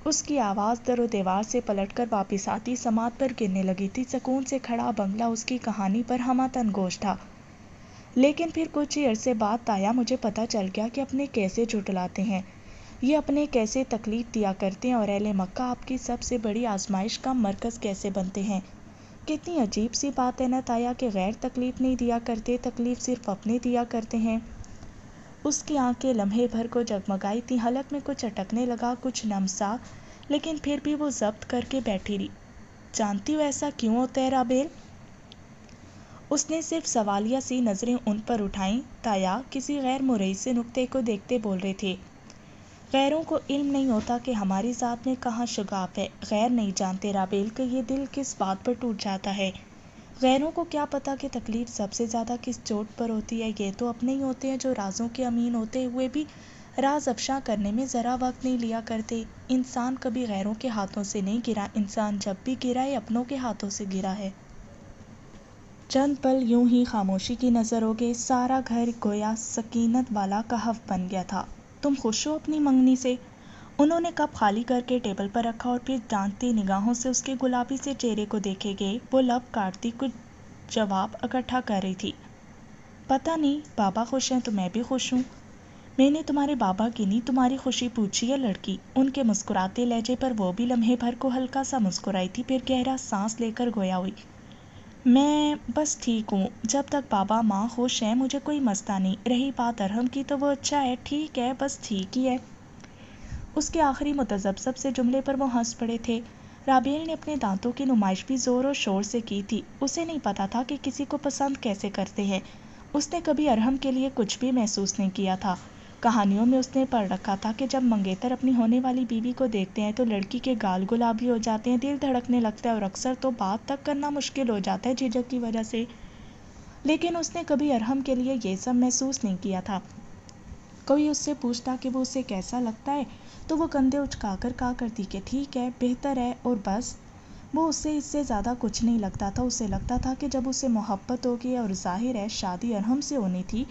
اس کی آواز در و دیوار سے پلٹ کر واپس آتی سماعت پر گرنے لگی تھی۔ سکون سے کھڑا بنگلہ اس کی کہانی پر ہمہ تن گوش تھا۔ لیکن پھر کچھ ہی عرصے بعد تایا، مجھے پتہ چل گیا کہ اپنے کیسے جھٹلاتے ہیں، یہ اپنے کیسے تکلیف دیا کرتے ہیں، اور اہل مکہ آپ کی سب سے بڑی آزمائش کا مرکز کیسے بنتے ہیں۔ کتنی عجیب سی بات ہے نا تایا کہ غیر تکلیف نہیں دیا کرتے، تکلیف صرف اپنے دیا کرتے ہیں۔ اس کی آنکھیں لمحے بھر کو جگمگائی تھیں، حلق میں کچھ اٹکنے لگا، کچھ نم سا، لیکن پھر بھی وہ ضبط کر کے بیٹھی رہی۔ جانتی ہو ایسا کیوں ہوتا ہے رابعہ؟ اس نے صرف سوالیہ سی نظریں ان پر اٹھائیں۔ تایا کسی غیر مرئی سے نکتے کو دیکھتے بول رہے تھے۔ غیروں کو علم نہیں ہوتا کہ ہماری ذات میں کہاں شگاف ہے۔ غیر نہیں جانتے رابعہ کہ یہ دل کس بات پر ٹوٹ جاتا ہے۔ غیروں کو کیا پتا کہ تکلیف سب سے زیادہ کس چوٹ پر ہوتی ہے۔ یہ تو اپنے ہی ہوتے ہیں جو رازوں کے امین ہوتے ہوئے بھی راز افشاں کرنے میں ذرا وقت نہیں لیا کرتے۔ انسان کبھی غیروں کے ہاتھوں سے نہیں گرا، انسان جب بھی گرا ہے اپنوں کے ہاتھوں سے گرا ہے۔ چند پل یوں ہی خاموشی کی نظر ہو گئے۔ سارا گھر گویا سکینت والا کہف بن گیا تھا۔ تم خوش ہو اپنی منگنی سے؟ انہوں نے کپ خالی کر کے ٹیبل پر رکھا اور پھر ڈانٹتی نگاہوں سے اس کے گلابی سے چہرے کو دیکھے گئے۔ وہ لب کاٹتی کچھ جواب اکٹھا کر رہی تھی۔ پتہ نہیں، بابا خوش ہیں تو میں بھی خوش ہوں۔ میں نے تمہارے بابا کی نہیں، تمہاری خوشی پوچھی ہے لڑکی۔ ان کے مسکراتے لہجے پر وہ بھی لمحے بھر کو ہلکا سا مسکرائی تھی، پھر گہرا سانس لے کر گویا ہوئی، میں بس ٹھیک ہوں، جب تک بابا ماں خوش ہیں مجھے کوئی مسئلہ نہیں۔ رہی بات ارحم کی تو وہ اچھا ہے، ٹھیک ہے، بس ٹھیک ہی ہے۔ اس کے آخری متذبذب سے جملے پر وہ ہنس پڑے تھے۔ رابیل نے اپنے دانتوں کی نمائش بھی زور و شور سے کی تھی۔ اسے نہیں پتا تھا کہ کسی کو پسند کیسے کرتے ہیں۔ اس نے کبھی ارحم کے لیے کچھ بھی محسوس نہیں کیا تھا۔ کہانیوں میں اس نے پڑھ رکھا تھا کہ جب منگیتر اپنی ہونے والی بیوی کو دیکھتے ہیں تو لڑکی کے گال گلابی ہو جاتے ہیں، دل دھڑکنے لگتا ہے اور اکثر تو بات تک کرنا مشکل ہو جاتا ہے جھجک کی وجہ سے۔ لیکن اس نے کبھی ارحم کے لیے یہ سب محسوس نہیں کیا تھا۔ کوئی اس سے پوچھتا کہ وہ اسے کیسا لگتا ہے تو وہ کندھے اچکا کر کہا کرتی کہ ٹھیک ہے، بہتر ہے، اور بس۔ وہ اسے اس سے زیادہ کچھ نہیں لگتا تھا۔ اسے لگتا تھا کہ جب اسے محبت ہوگی، اور ظاہر ہے شادی ارحم سے ہونی تھی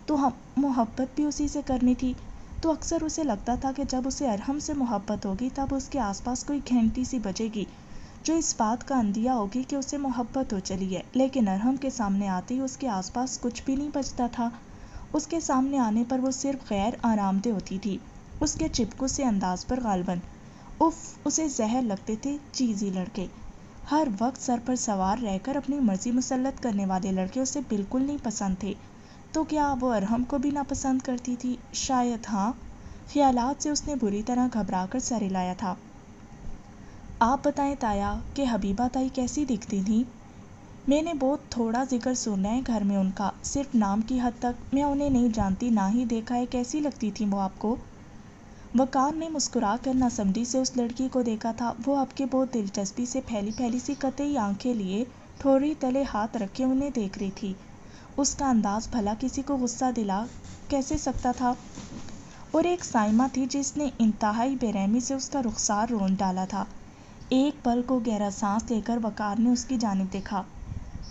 تو محبت بھی اسی سے کرنی تھی، تو اکثر اسے لگتا تھا کہ جب اسے ارحم سے محبت ہوگی تب اس کے آس پاس کوئی گھنٹی سی بجے گی جو اس بات کا اندیا ہوگی کہ اسے محبت ہو چلی ہے۔ لیکن ارحم کے سامنے آتے ہی اس کے آس پاس کچھ بھی نہیں بجتا تھا۔ اس کے سامنے آنے پر وہ صرف غیر آرام دہ ہوتی تھی، اس کے چپکو سے انداز پر غالباً۔ اف، اسے زہر لگتے تھے چیزی لڑکے۔ ہر وقت سر پر سوار رہ کر اپنی مرضی مسلط کرنے والے لڑکے اسے بالکل نہیں پسند تھے۔ تو کیا وہ ارحم کو بھی ناپسند کرتی تھی؟ شاید ہاں۔ خیالات سے اس نے بری طرح گھبرا کر سر ہلایا تھا۔ آپ بتائیں تایا کہ حبیبہ تائی کیسی دکھتی تھیں؟ میں نے بہت تھوڑا ذکر سنا ہے گھر میں ان کا، صرف نام کی حد تک۔ میں انہیں نہیں جانتی، نہ ہی دیکھا ہے۔ کیسی لگتی تھیں وہ آپ کو؟ وقار نے مسکرا کر ناسمجھی سے اس لڑکی کو دیکھا تھا۔ وہ اب کے بہت دلچسپی سے پھیلی پھیلی سی قطعی آنکھیں لیے ٹھوڑی تلے ہاتھ رکھے انہیں دیکھ رہی تھی۔ اس کا انداز بھلا کسی کو غصہ دلا کیسے سکتا تھا؟ اور ایک صائمہ تھی جس نے انتہائی بے رحمی سے اس کا رخسار روند ڈالا تھا۔ ایک پل کو گہرا سانس لے کر وقار نے اس کی جانب دیکھا۔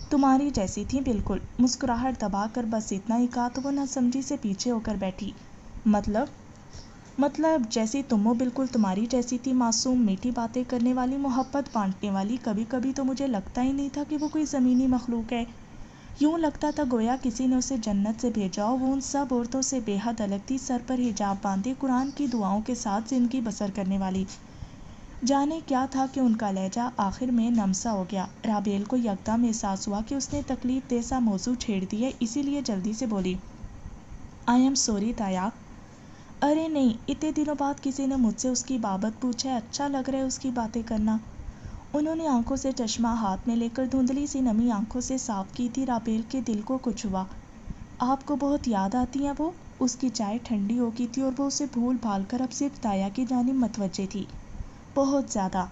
تمہاری جیسی تھیں بالکل۔ مسکراہٹ دبا کر بس اتنا ہی کہا تو وہ ناسمجھی سے پیچھے ہو کر بیٹھی۔ مطلب جیسی تم ہو بالکل تمہاری جیسی تھی، معصوم، میٹھی باتیں کرنے والی، محبت بانٹنے والی۔ کبھی کبھی تو مجھے لگتا ہی نہیں تھا کہ وہ کوئی زمینی مخلوق ہے۔ یوں لگتا تھا گویا کسی نے اسے جنت سے بھیجا ہو۔ وہ ان سب عورتوں سے بے حد الگ تھی، سر پر حجاب باندھے، قرآن کی دعاؤں کے ساتھ زندگی بسر کرنے والی۔ جانے کیا تھا کہ ان کا لہجہ آخر میں نم سا ہو گیا۔ رابیل کو یکدم احساس ہوا کہ اس نے تکلیف دہ سا موضوع چھیڑ دی ہے، اسی لیے جلدی سے بولی، آئی ایم سوری تایا۔ ارے نہیں، اتنے دنوں بعد کسی نے مجھ سے اس کی بابت پوچھا ہے، اچھا لگ رہا ہے اس کی باتیں کرنا۔ انہوں نے آنکھوں سے چشمہ ہاتھ میں لے کر دھندلی سی نمی آنکھوں سے صاف کی تھی۔ رابیل کے دل کو کچھ ہوا۔ آپ کو بہت یاد آتی ہیں وہ؟ اس کی چائے ٹھنڈی ہو گئی تھی اور وہ اسے بھول بھال کر اب صرف تایا کی جانب متوجہ تھی۔ بہت زیادہ۔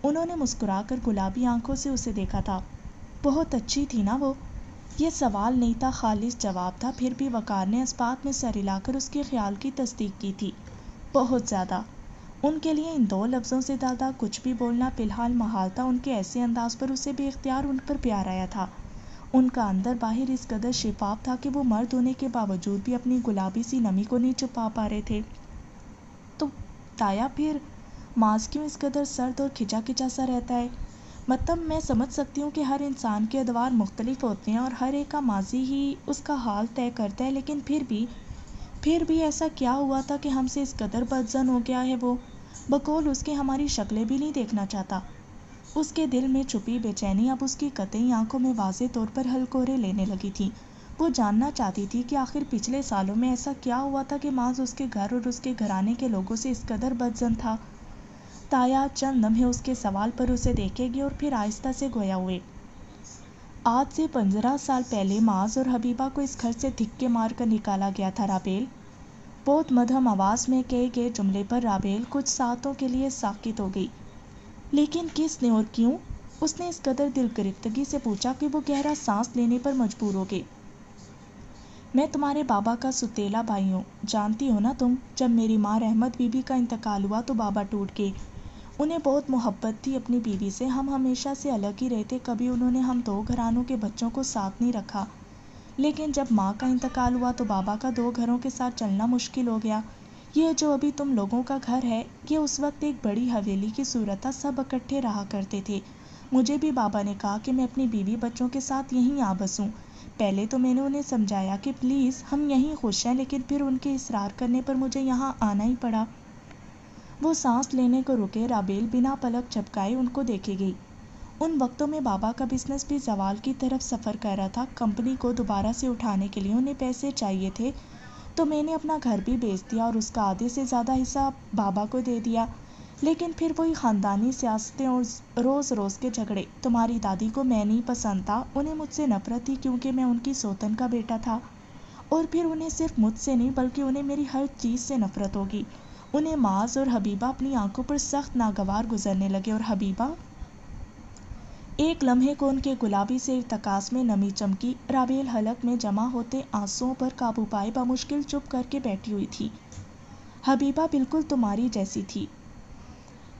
انہوں نے مسکرا کر گلابی آنکھوں سے اسے دیکھا تھا۔ بہت اچھی تھی نا وہ؟ یہ سوال نہیں تھا، خالص جواب تھا۔ پھر بھی وقار نے اس بات میں سر ہلا کر اس کے خیال کی تصدیق کی تھی۔ بہت زیادہ۔ ان کے لیے ان دو لفظوں سے زیادہ کچھ بھی بولنا فی الحال محال تھا۔ ان کے ایسے انداز پر اسے بے اختیار ان پر پیار آیا تھا۔ ان کا اندر باہر اس قدر شفاف تھا کہ وہ مرد ہونے کے باوجود بھی اپنی گلابی سی نمی کو نہیں چھپا پا رہے تھے۔ تو تایا پھر ماضی کیوں اس قدر سرد اور کھچا کھچا سا رہتا ہے؟ مطلب میں سمجھ سکتی ہوں کہ ہر انسان کے ادوار مختلف ہوتے ہیں اور ہر ایک کا ماضی ہی اس کا حال طے کرتا ہے، لیکن پھر بھی ایسا کیا ہوا تھا کہ ہم سے اس قدر بدظن ہو گیا ہے وہ؟ بقول اس کے ہماری شکلیں بھی نہیں دیکھنا چاہتا۔ اس کے دل میں چھپی بے چینی اب اس کی قطعی آنکھوں میں واضح طور پر ہلکورے لینے لگی تھی۔ وہ جاننا چاہتی تھی کہ آخر پچھلے سالوں میں ایسا کیا ہوا تھا کہ ماض اس کے گھر اور اس کے گھرانے کے لوگوں سے اس قدر بدظن تھا۔ تایا چند لمحے اس کے سوال پر اسے دیکھے گی اور پھر آہستہ سے گویا ہوئے۔ آج سے 15 سال پہلے معاذ اور حبیبہ کو اس گھر سے دھکے مار کر نکالا گیا تھا رابیل۔ بہت مدھم آواز میں کہے گئے جملے پر رابیل کچھ ساعتوں کے لیے ساکت ہو گئی۔ لیکن کس نے اور کیوں؟ اس نے اس قدر دل گرفتگی سے پوچھا کہ وہ گہرا سانس لینے پر مجبور ہو گئی۔ میں تمہارے بابا کا ستیلا بھائی ہوں، جانتی ہو نا تم۔ جب میری ماں رحمت بی بی کا انتقال ہوا تو بابا ٹوٹ گئے۔ انہیں بہت محبت تھی اپنی بیوی سے، ہم ہمیشہ سے الگ ہی رہتے، کبھی انہوں نے ہم دو گھرانوں کے بچوں کو ساتھ نہیں رکھا۔ لیکن جب ماں کا انتقال ہوا تو بابا کا دو گھروں کے ساتھ چلنا مشکل ہو گیا۔ یہ جو ابھی تم لوگوں کا گھر ہے، یہ اس وقت ایک بڑی حویلی کی صورت تھا، سب اکٹھے رہا کرتے تھے۔ مجھے بھی بابا نے کہا کہ میں اپنی بیوی بچوں کے ساتھ یہیں آ بسوں۔ پہلے تو میں نے انہیں سمجھایا کہ پلیز ہم یہیں خوش ہیں، لیکن پھر ان کے اصرار کرنے پر مجھے یہاں آنا ہی پڑا۔ وہ سانس لینے کو رکے۔ رابیل بنا پلک جھپکائے ان کو دیکھے گئی۔ ان وقتوں میں بابا کا بزنس بھی زوال کی طرف سفر کر رہا تھا۔ کمپنی کو دوبارہ سے اٹھانے کے لیے انہیں پیسے چاہیے تھے، تو میں نے اپنا گھر بھی بیچ دیا اور اس کا آدھے سے زیادہ حصہ بابا کو دے دیا۔ لیکن پھر وہی خاندانی سیاستیں اور روز روز کے جھگڑے۔ تمہاری دادی کو میں نہیں پسند تھا، انہیں مجھ سے نفرت تھی کیونکہ میں ان کی سوتن کا بیٹا تھا، اور پھر انہیں صرف مجھ سے نہیں بلکہ انہیں میری ہر چیز سے نفرت ہوگی۔ انہیں معاذ اور حبیبہ اپنی آنکھوں پر سخت ناگوار گزرنے لگے، اور حبیبہ ایک لمحے کو ان کے گلابی سے ارتکاز میں نمی چمکی۔ رابیل حلق میں جمع ہوتے آنسوؤں پر قابو پائے بمشکل چپ کر کے بیٹھی ہوئی تھی۔ حبیبہ بالکل تمہاری جیسی تھی،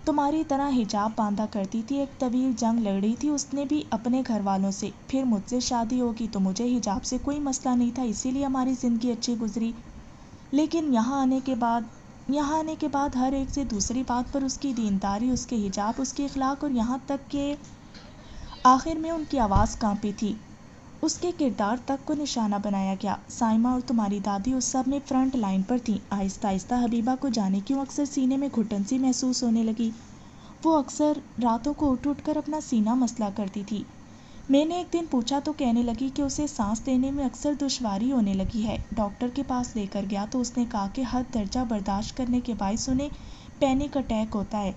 تمہاری طرح حجاب باندھا کرتی تھی، ایک طویل جنگ لڑ رہی تھی اس نے بھی اپنے گھر والوں سے۔ پھر مجھ سے شادی ہوگی تو مجھے حجاب سے کوئی مسئلہ نہیں تھا، اسی لیے ہماری زندگی اچھی گزری۔ لیکن یہاں آنے کے بعد ہر ایک سے دوسری بات پر اس کی دینداری، اس کے حجاب، اس کے اخلاق، اور یہاں تک کہ آخر میں ان کی آواز کانپی تھی، اس کے کردار تک کو نشانہ بنایا گیا۔ سائمہ اور تمہاری دادی اس سب میں فرنٹ لائن پر تھیں۔ آہستہ آہستہ حبیبہ کو جانے کیوں اکثر سینے میں گھٹن سی محسوس ہونے لگی۔ وہ اکثر راتوں کو اٹھ اٹھ کر اپنا سینہ مسلا کرتی تھی۔ میں نے ایک دن پوچھا تو کہنے لگی کہ اسے سانس لینے میں اکثر دشواری ہونے لگی ہے۔ ڈاکٹر کے پاس لے کر گیا تو اس نے کہا کہ حد درجہ برداشت کرنے کے باعث انہیں پینک اٹیک ہوتا ہے،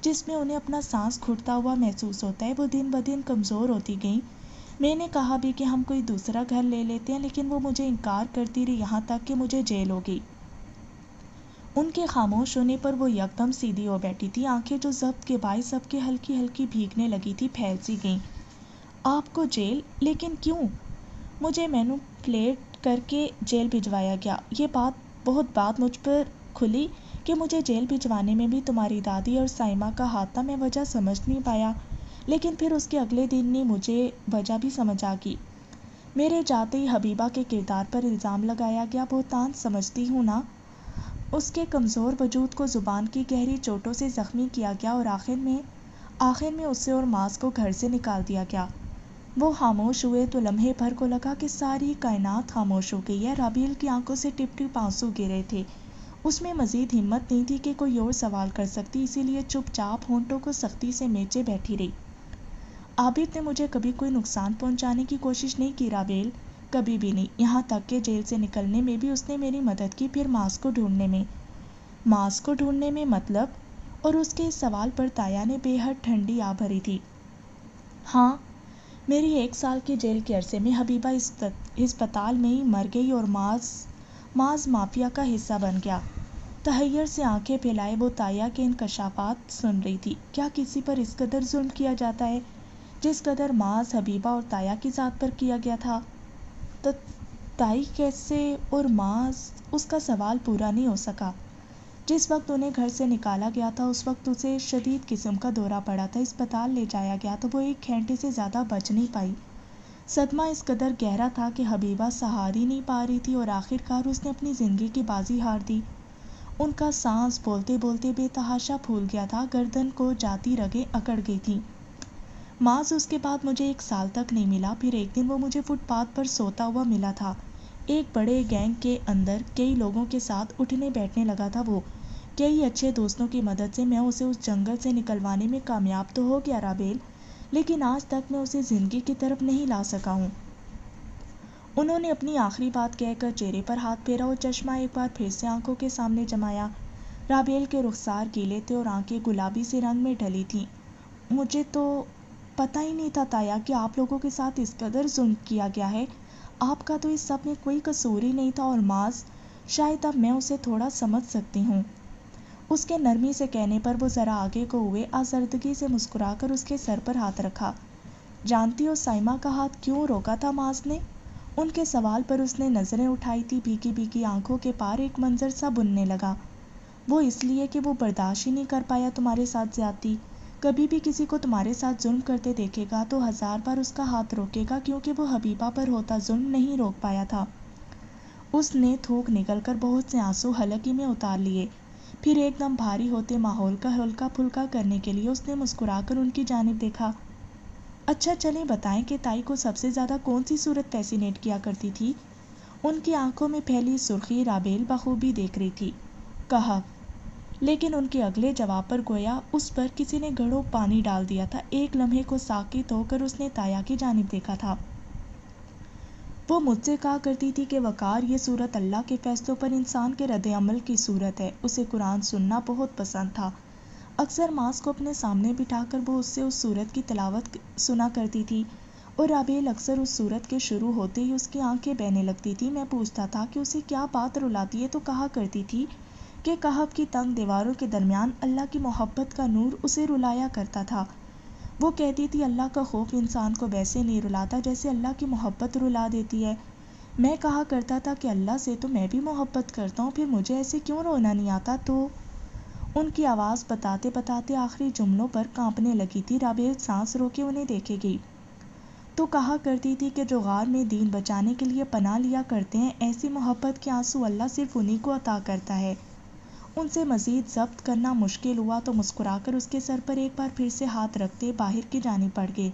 جس میں انہیں اپنا سانس گھٹتا ہوا محسوس ہوتا ہے۔ وہ دن بدن کمزور ہوتی گئیں۔ میں نے کہا بھی کہ ہم کوئی دوسرا گھر لے لیتے ہیں، لیکن وہ مجھے انکار کرتی رہی، یہاں تک کہ مجھے جیل ہو گئی۔ ان کے خاموش ہونے پر وہ یکدم سیدھی ہو بیٹھی تھی، آنکھیں جو ضبط کے باعث سب کے ہلکی ہلکی بھیگنے لگی تھی پھیل سی گئیں۔ آپ کو جیل؟ لیکن کیوں؟ مجھے مینوپلیٹ کر کے جیل بھجوایا گیا۔ یہ بہت بات مجھ پر کھلی کہ مجھے جیل بھجوانے میں بھی تمہاری دادی اور سائمہ کا ہاتھ تھا۔ میں وجہ سمجھ نہیں پایا، لیکن پھر اس کے اگلے دن ہی مجھے وجہ بھی سمجھ آ گئی۔ میرے جاتے ہی حبیبہ کے کردار پر الزام لگایا گیا، بہتان سمجھتی ہوں نا۔ اس کے کمزور وجود کو زبان کی گہری چوٹوں سے زخمی کیا گیا، اور آخر میں اسے اور معاذ کو گھر سے نکال دیا گیا۔ وہ خاموش ہوئے تو لمحے بھر کو لگا کہ ساری کائنات خاموش ہو گئی ہے۔ رابیل کی آنکھوں سے ٹپ ٹپ آنسو گر رہے تھے، اس میں مزید ہمت نہیں تھی کہ کوئی اور سوال کر سکتی، اسی لیے چپ چاپ ہونٹوں کو سختی سے میچے بیٹھی رہی۔ عابد نے مجھے کبھی کوئی نقصان پہنچانے کی کوشش نہیں کی رابیل، کبھی بھی نہیں، یہاں تک کہ جیل سے نکلنے میں بھی اس نے میری مدد کی، پھر معاذ کو ڈھونڈنے میں مطلب؟ اور اس کے اس سوال پر تایا نے بے حد ٹھنڈی آہ بھری تھی۔ ہاں، میری 1 سال کے جیل کے عرصے میں حبیبہ ہسپتال میں ہی مر گئی اور معاذ مافیا کا حصہ بن گیا۔ تحیر سے آنکھیں پھیلائے وہ تایا کے انکشافات سن رہی تھی۔ کیا کسی پر اس قدر ظلم کیا جاتا ہے جس قدر معاذ، حبیبہ اور تایا کی ذات پر کیا گیا تھا؟ تائی کیسے اور معاذ؟ اس کا سوال پورا نہیں ہو سکا۔ جس وقت انہیں گھر سے نکالا گیا تھا اس وقت اسے شدید قسم کا دورہ پڑا تھا، اسپتال لے جایا گیا تو وہ 1 گھنٹے سے زیادہ بچ نہیں پائی۔ صدمہ اس قدر گہرا تھا کہ حبیبہ سہار ہی نہیں پا رہی تھی، اور آخر کار اس نے اپنی زندگی کی بازی ہار دی۔ ان کا سانس بولتے بولتے بے تحاشا پھول گیا تھا، گردن کو جاتی رگیں اکڑ گئی تھیں۔ معاذ اس کے بعد مجھے 1 سال تک نہیں ملا، پھر ایک دن وہ مجھے فٹ پاتھ پر سوتا ہوا ملا تھا۔ ایک بڑے گینگ کے اندر کئی لوگوں کے ساتھ اٹھنے بیٹھنے لگا تھا وہ۔ کئی اچھے دوستوں کی مدد سے میں اسے اس جنگل سے نکلوانے میں کامیاب تو ہو گیا رابیل، لیکن آج تک میں اسے زندگی کی طرف نہیں لا سکا ہوں۔ انہوں نے اپنی آخری بات کہہ کر چہرے پر ہاتھ پھیرا اور چشمہ ایک بار پھر سے آنکھوں کے سامنے جمایا۔ رابیل کے رخسار گیلے تھے اور آنکھیں گلابی سے رنگ میں ڈھلی تھیں۔ مجھے تو پتہ ہی نہیں تھا تایا کہ آپ لوگوں کے ساتھ اس قدر ظلم کیا گیا ہے۔ آپ کا تو اس سب میں کوئی قصور ہی نہیں تھا، اور معاذ، شاید اب میں اسے تھوڑا سمجھ سکتی ہوں۔ اس کے نرمی سے کہنے پر وہ ذرا آگے کو ہوئے، آزردگی سے مسکرا کر اس کے سر پر ہاتھ رکھا۔ جانتی ہو سائمہ کا ہاتھ کیوں روکا تھا معاذ نے؟ ان کے سوال پر اس نے نظریں اٹھائی تھی، بھیگی بھیگی آنکھوں کے پار ایک منظر سا بننے لگا۔ وہ اس لیے کہ وہ برداشت ہی نہیں کر پایا تمہارے ساتھ زیادتی۔ کبھی بھی کسی کو تمہارے ساتھ ظلم کرتے دیکھے گا تو 1000 بار اس کا ہاتھ روکے گا، کیونکہ وہ حبیبہ پر ہوتا ظلم نہیں روک پایا تھا۔ اس نے تھوک نکل کر بہت سے آنسو حلق ہی میں اتار لیے، پھر ایک دم بھاری ہوتے ماحول کا ہلکا پھلکا کرنے کے لیے اس نے مسکرا کر ان کی جانب دیکھا۔ اچھا چلیں بتائیں کہ تائی کو سب سے زیادہ کون سی صورت فیسینیٹ کیا کرتی تھی؟ ان کی آنکھوں میں پھیلی سرخی رابیل بخوبی دیکھ رہی تھی۔ کہف۔ لیکن ان کے اگلے جواب پر گویا اس پر کسی نے گھڑوں پانی ڈال دیا تھا۔ ایک لمحے کو ساکت ہو کر اس نے تایا کی جانب دیکھا تھا۔ وہ مجھ سے کہا کرتی تھی کہ وقار، یہ صورت اللہ کے فیصلوں پر انسان کے رد عمل کی صورت ہے۔ اسے قرآن سننا بہت پسند تھا۔ اکثر ماس کو اپنے سامنے بٹھا کر وہ اس سے اس سورت کی تلاوت سنا کرتی تھی اور رابیل اکثر اس سورت کے شروع ہوتے ہی اس کی آنکھیں بہنے لگتی تھی۔ میں پوچھتا تھا کہ اسے کیا بات رلاتی ہے تو کہا کرتی تھی کہ کہف کی تنگ دیواروں کے درمیان اللہ کی محبت کا نور اسے رلایا کرتا تھا۔ وہ کہتی تھی اللہ کا خوف انسان کو ویسے نہیں رلاتا جیسے اللہ کی محبت رلا دیتی ہے۔ میں کہا کرتا تھا کہ اللہ سے تو میں بھی محبت کرتا ہوں، پھر مجھے ایسے کیوں رونا نہیں آتا؟ تو ان کی آواز بتاتے بتاتے آخری جملوں پر کانپنے لگی تھی۔ رابیل سانس روکے انہیں دیکھے گئی تو کہا کرتی تھی کہ جو غار میں دین بچانے کے لیے پناہ لیا کرتے ہیں، ایسی محبت کے آنسو اللہ صرف انہی کو عطا کرتا ہے۔ ان سے مزید ضبط کرنا مشکل ہوا تو مسکرا کر اس کے سر پر ایک بار پھر سے ہاتھ رکھتے باہر کی جانب بڑھ گئے۔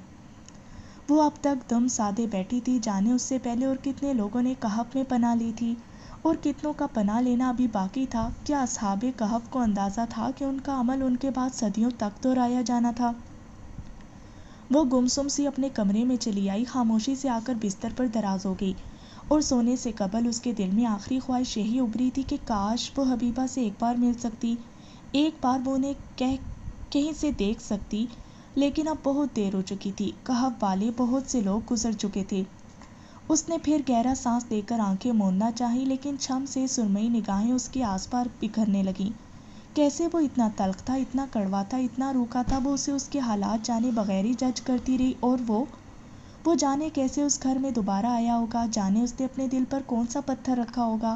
وہ اب تک دم سادے بیٹھی تھی، جانے اس سے پہلے اور کتنے لوگوں نے کہف میں پناہ لی تھی اور کتنوں کا پناہ لینا ابھی باقی تھا۔ کیا اصحاب کہف کو اندازہ تھا کہ ان کا عمل ان کے بعد صدیوں تک دہرایا جانا تھا؟ وہ گمسم سی اپنے کمرے میں چلی آئی، خاموشی سے آ کر بستر پر دراز ہو گئی اور سونے سے قبل اس کے دل میں آخری خواہش یہی ابھری تھی کہ کاش وہ حبیبہ سے ایک بار مل سکتی، ایک بار وہ انہیں کہیں سے دیکھ سکتی، لیکن اب بہت دیر ہو چکی تھی۔ کہف والے بہت سے لوگ گزر چکے تھے۔ اس نے پھر گہرا سانس لے کر آنکھیں موندنا چاہی، لیکن چھم سے سرمئی نگاہیں اس کے آس پاس بکھرنے لگیں۔ کیسے وہ اتنا تلخ تھا، اتنا کڑوا تھا، اتنا روکھا تھا؟ وہ اسے اس کے حالات جانے بغیر ہی جج کرتی رہی، اور وہ جانے کیسے اس گھر میں دوبارہ آیا ہوگا، جانے اس نے اپنے دل پر کون سا پتھر رکھا ہوگا۔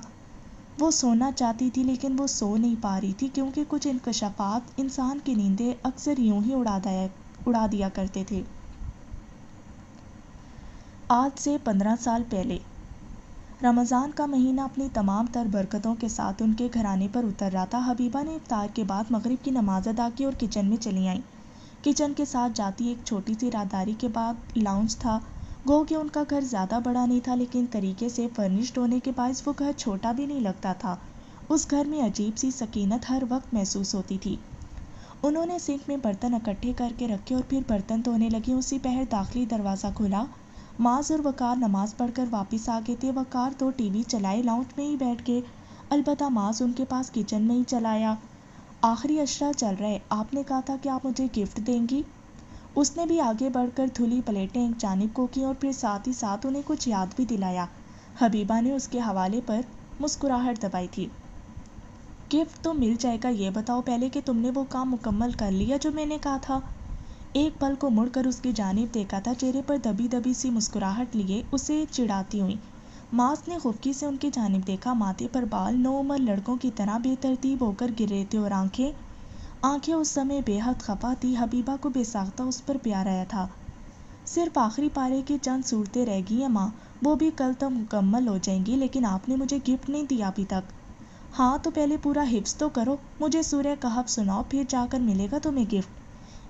وہ سونا چاہتی تھی لیکن وہ سو نہیں پا رہی تھی، کیونکہ کچھ انکشافات انسان کی نیندیں اکثر یوں ہی اڑا دیا کرتے تھے۔ آج سے 15 سال پہلے رمضان کا مہینہ اپنی تمام تر برکتوں کے ساتھ ان کے گھرانے پر اتر رہا تھا۔ حبیبہ نے افطار کے بعد مغرب کی نماز ادا کی اور کچن میں چلی آئیں۔ کچن کے ساتھ جاتی ایک چھوٹی سی راہداری کے بعد لاؤنج تھا۔ گو کہ ان کا گھر زیادہ بڑا نہیں تھا، لیکن طریقے سے فرنشڈ ہونے کے باعث وہ گھر چھوٹا بھی نہیں لگتا تھا۔ اس گھر میں عجیب سی سکینت ہر وقت محسوس ہوتی تھی۔ انہوں نے سنک میں برتن اکٹھے کر کے رکھے اور پھر برتن دھونے لگیں۔ اسی پہر داخلی دروازہ کھلا۔ معاذ اور وقار نماز پڑھ کر واپس آ گئے تھے۔ وقار تو ٹی وی چلائے لاؤنج میں ہی بیٹھ گئے، البتہ معاذ ان کے پاس کچن میں ہی چلا آیا۔ آخری اشرا چل رہے، آپ نے کہا تھا کہ آپ مجھے گفٹ دیں گی۔ اس نے بھی آگے بڑھ کر دھلی پلیٹیں ایک جانب کو کیں اور پھر ساتھ ہی ساتھ انہیں کچھ یاد بھی دلایا۔ حبیبہ نے اس کے حوالے پر مسکراہٹ دبائی تھی۔ گفٹ تو مل جائے گا، یہ بتاؤ پہلے کہ تم نے وہ کام مکمل کر لیا جو میں نے کہا تھا۔ ایک پل کو مڑ کر اس کی جانب دیکھا تھا، چہرے پر دبی دبی سی مسکراہٹ لیے اسے چڑھاتی ہوئی۔ معاذ نے خفکی سے ان کی جانب دیکھا، ماتھے پر بال نوعمر لڑکوں کی طرح بے ترتیب ہو کر گر رہے تھے اور آنکھیں اس سمے بے حد خفا تھی۔ حبیبہ کو بے ساختہ اس پر پیار آیا تھا۔ صرف آخری پارے کی چند صورتیں رہ گئی ہیں ماں، وہ بھی کل تک مکمل ہو جائیں گی، لیکن آپ نے مجھے گفٹ نہیں دیا ابھی تک۔ ہاں تو پہلے پورا حفظ تو کرو، مجھے سورہ کہف سناؤ، پھر جا کر ملے گا تمہیں گفٹ۔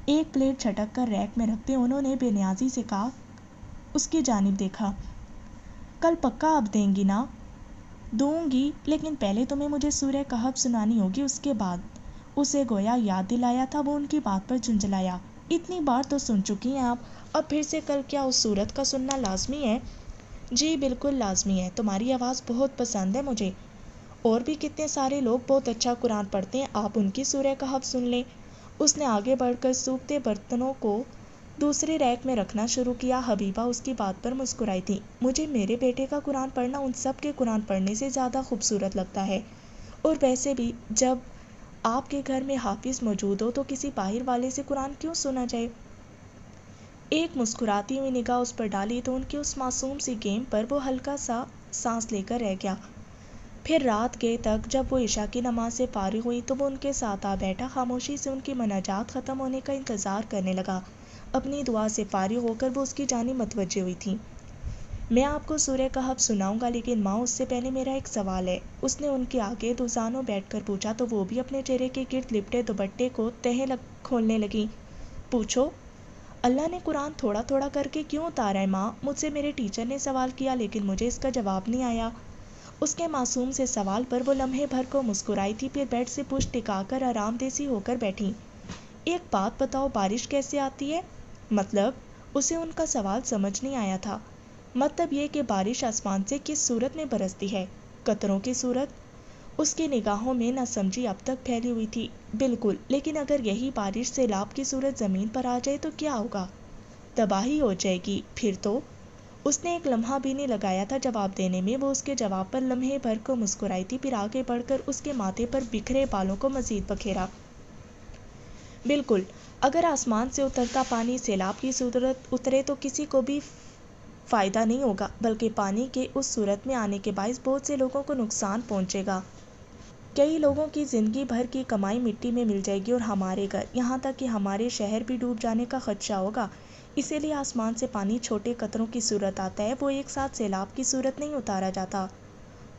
ایک پلیٹ چھٹک کر ریک میں رکھتے انہوں نے بے نیازی سے کہا۔ اس کی جانب دیکھا۔ کل پکا آپ دیں گی نا؟ دوں گی، لیکن پہلے تمہیں مجھے سورہ کہف سنانی ہوگی، اس کے بعد۔ اسے گویا یاد دلایا تھا، وہ ان کی بات پر جھنجھلایا۔ اتنی بار تو سن چکی ہیں آپ، اب پھر سے کل کیا اس سورت کا سننا لازمی ہے؟ جی بالکل لازمی ہے، تمہاری آواز بہت پسند ہے مجھے۔ اور بھی کتنے سارے لوگ بہت اچھا قرآن پڑھتے ہیں، آپ ان کی سورہ کہف سن لیں۔ اس نے آگے بڑھ کر سوکھتے برتنوں کو دوسرے ریک میں رکھنا شروع کیا۔ حبیبہ اس کی بات پر مسکرائی تھی۔ مجھے میرے بیٹے کا قرآن پڑھنا ان سب کے قرآن پڑھنے سے زیادہ خوبصورت لگتا ہے، اور ویسے بھی جب آپ کے گھر میں حافظ موجود ہو تو کسی باہر والے سے قرآن کیوں سنا جائے؟ ایک مسکراتی ہوئی نگاہ اس پر ڈالی تو ان کی اس معصوم سی گیم پر وہ ہلکا سا سانس لے کر رہ گیا۔ پھر رات گئے تک جب وہ عشاء کی نماز سے فارغ ہوئی تو وہ ان کے ساتھ آ بیٹھا، خاموشی سے ان کی مناجات ختم ہونے کا انتظار کرنے لگا۔ اپنی دعا سے فارغ ہو کر وہ اس کی جانب متوجہ ہوئی تھی۔ میں آپ کو سورہ کہف سناؤں گا، لیکن ماں اس سے پہلے میرا ایک سوال ہے۔ اس نے ان کے آگے دوزانوں بیٹھ کر پوچھا تو وہ بھی اپنے چہرے کے گرد لپٹے دوپٹے کو تہیں کھولنے لگیں۔ پوچھو۔ اللہ نے قرآن تھوڑا تھوڑا کر کے کیوں اتارا ہے ماں؟ مجھ سے میرے ٹیچر نے سوال کیا، لیکن مجھے اس کا جواب نہیں آیا۔ اس کے معصوم سے سوال پر وہ لمحے بھر کو مسکرائی تھی، پھر بیڈ سے پشت ٹکا کر آرام دہ سی ہو کر بیٹھی۔ ایک بات بتاؤ، بارش کیسے آتی ہے؟ مطلب؟ اسے ان کا سوال سمجھ نہیں آیا تھا۔ مطلب یہ کہ بارش آسمان سے کس صورت میں برستی ہے؟ قطروں کی صورت؟ اس کی نگاہوں میں ناسمجھی اب تک پھیلی ہوئی تھی۔ بالکل، لیکن اگر یہی بارش سیلاب کی صورت زمین پر آ جائے تو کیا ہوگا؟ تباہی ہو جائے گی۔ پھر تو اس نے ایک لمحہ بھی نہیں لگایا تھا جواب دینے میں، وہ اس کے جواب پر لمحے بھر کو مسکرائی تھی، پھر آگے بڑھ کر اس کے ماتھے پر بکھرے بالوں کو مزید بکھیرا۔ بالکل، اگر آسمان سے اترتا پانی سیلاب کی صورت اترے تو کسی کو بھی فائدہ نہیں ہوگا، بلکہ پانی کے اس صورت میں آنے کے باعث بہت سے لوگوں کو نقصان پہنچے گا۔ کئی لوگوں کی زندگی بھر کی کمائی مٹی میں مل جائے گی اور ہمارے گھر، یہاں تک کہ ہمارے شہر بھی ڈوب جانے کا خدشہ ہوگا۔ اسی لیے آسمان سے پانی چھوٹے قطروں کی صورت آتا ہے، وہ ایک ساتھ سیلاب کی صورت نہیں اتارا جاتا۔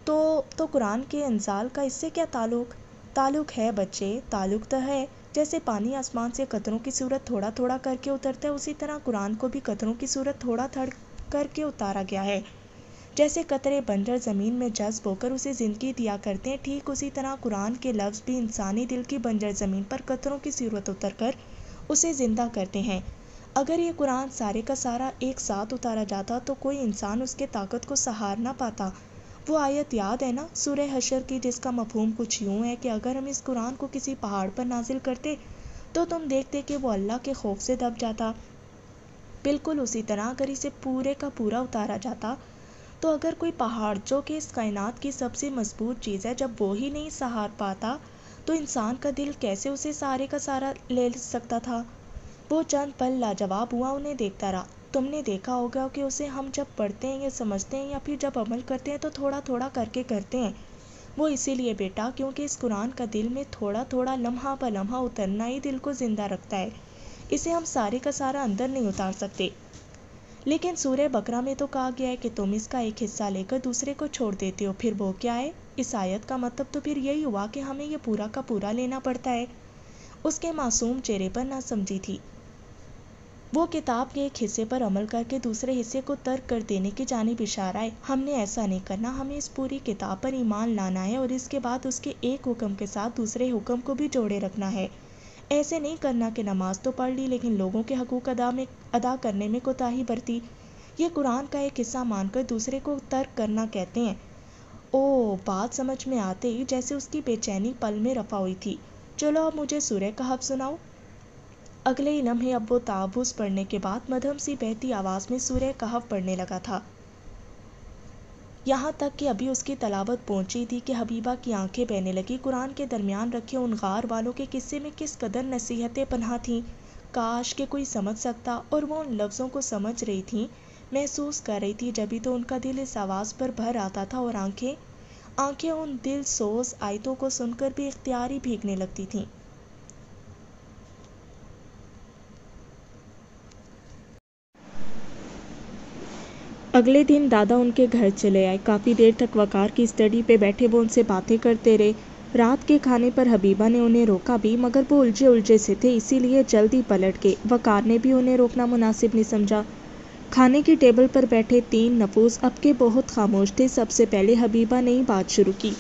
تو قرآن کے انزال کا اس سے کیا تعلق؟ تعلق ہے بچے، تعلق تو ہے۔ جیسے پانی آسمان سے قطروں کی صورت تھوڑا تھوڑا کر کے اترتا ہے، اسی طرح قرآن کو بھی قطروں کی صورت تھوڑا تھوڑا کر کے اتارا گیا ہے۔ جیسے قطرے بنجر زمین میں جذب ہو کر اسے زندگی دیا کرتے ہیں، ٹھیک اسی طرح قرآن کے لفظ بھی انسانی دل کی بنجر زمین پر قطروں کی صورت اتر کر اسے زندہ کرتے ہیں۔ اگر یہ قرآن سارے کا سارا ایک ساتھ اتارا جاتا تو کوئی انسان اس کے طاقت کو سہار نہ پاتا۔ وہ آیت یاد ہے نا سورہ حشر کی، جس کا مفہوم کچھ یوں ہے کہ اگر ہم اس قرآن کو کسی پہاڑ پر نازل کرتے تو تم دیکھتے کہ وہ اللہ کے خوف سے دب جاتا۔ بالکل اسی طرح اگر اسے پورے کا پورا اتارا جاتا تو اگر کوئی پہاڑ، جو کہ اس کائنات کی سب سے مضبوط چیز ہے، جب وہ ہی نہیں سہار پاتا تو انسان کا دل کیسے اسے سارے کا سارا لے سکتا تھا؟ وہ چند پل لاجواب ہوا انہیں دیکھتا رہا۔ تم نے دیکھا ہوگا کہ اسے ہم جب پڑھتے ہیں یا سمجھتے ہیں یا پھر جب عمل کرتے ہیں تو تھوڑا تھوڑا کر کے کرتے ہیں۔ وہ اسی لیے بیٹا کیونکہ اس قرآن کا دل میں تھوڑا تھوڑا لمحہ بہ لمحہ اترنا ہی دل کو زندہ رکھتا ہے، اسے ہم سارے کا سارا اندر نہیں اتار سکتے۔ لیکن سورہ بقرہ میں تو کہا گیا ہے کہ تم اس کا ایک حصہ لے کر دوسرے کو چھوڑ دیتے ہو، پھر وہ کیا ہے؟ اس آیت کا مطلب تو پھر یہی ہوا کہ ہمیں یہ پورا کا پورا لینا پڑتا ہے۔ اس کے معصوم چہرے پر نہ سمجھی تھی۔ وہ کتاب کے ایک حصے پر عمل کر کے دوسرے حصے کو ترک کر دینے کی جانب اشارہ ہے۔ ہم نے ایسا نہیں کرنا، ہمیں اس پوری کتاب پر ایمان لانا ہے اور اس کے بعد اس کے ایک حکم کے ساتھ دوسرے حکم کو بھی جوڑے رکھنا ہے۔ ایسے نہیں کرنا کہ نماز تو پڑھ لی لیکن لوگوں کے حقوق ادا کرنے میں کوتاہی برتی۔ یہ قرآن کا ایک حصہ مان کر دوسرے کو ترک کرنا کہتے ہیں۔ او، بات سمجھ میں آتے ہی جیسے اس کی بے چینی پل میں رفع ہوئی تھی۔ چلو اب مجھے سورہ کہف سناؤ۔ اگلے ہی لمحے اب وہ تعوذ پڑھنے کے بعد مدھم سی بہتی آواز میں سورہ کہف پڑھنے لگا تھا۔ یہاں تک کہ ابھی اس کی تلاوت پہنچی تھی کہ حبیبہ کی آنکھیں بہنے لگی۔ قرآن کے درمیان رکھے ان غار والوں کے قصے میں کس قدر نصیحتیں پنہاں تھیں، کاش کہ کوئی سمجھ سکتا، اور وہ ان لفظوں کو سمجھ رہی تھیں، محسوس کر رہی تھی، جبھی تو ان کا دل اس آواز پر بھر آتا تھا اور آنکھیں ان دل سوز آیتوں کو سن کر بھی اختیاری بھیگنے لگتی تھیں۔ اگلے دن دادا ان کے گھر چلے آئے۔ کافی دیر تک وقار کی اسٹڈی پہ بیٹھے وہ ان سے باتیں کرتے رہے۔ رات کے کھانے پر حبیبہ نے انہیں روکا بھی، مگر وہ الجھے سے تھے، اسی لیے جلدی پلٹ گئے۔ وقار نے بھی انہیں روکنا مناسب نہیں سمجھا۔ کھانے کی ٹیبل پر بیٹھے تین نفوس اب کے بہت خاموش تھے۔ سب سے پہلے حبیبہ نے ہی بات شروع کی۔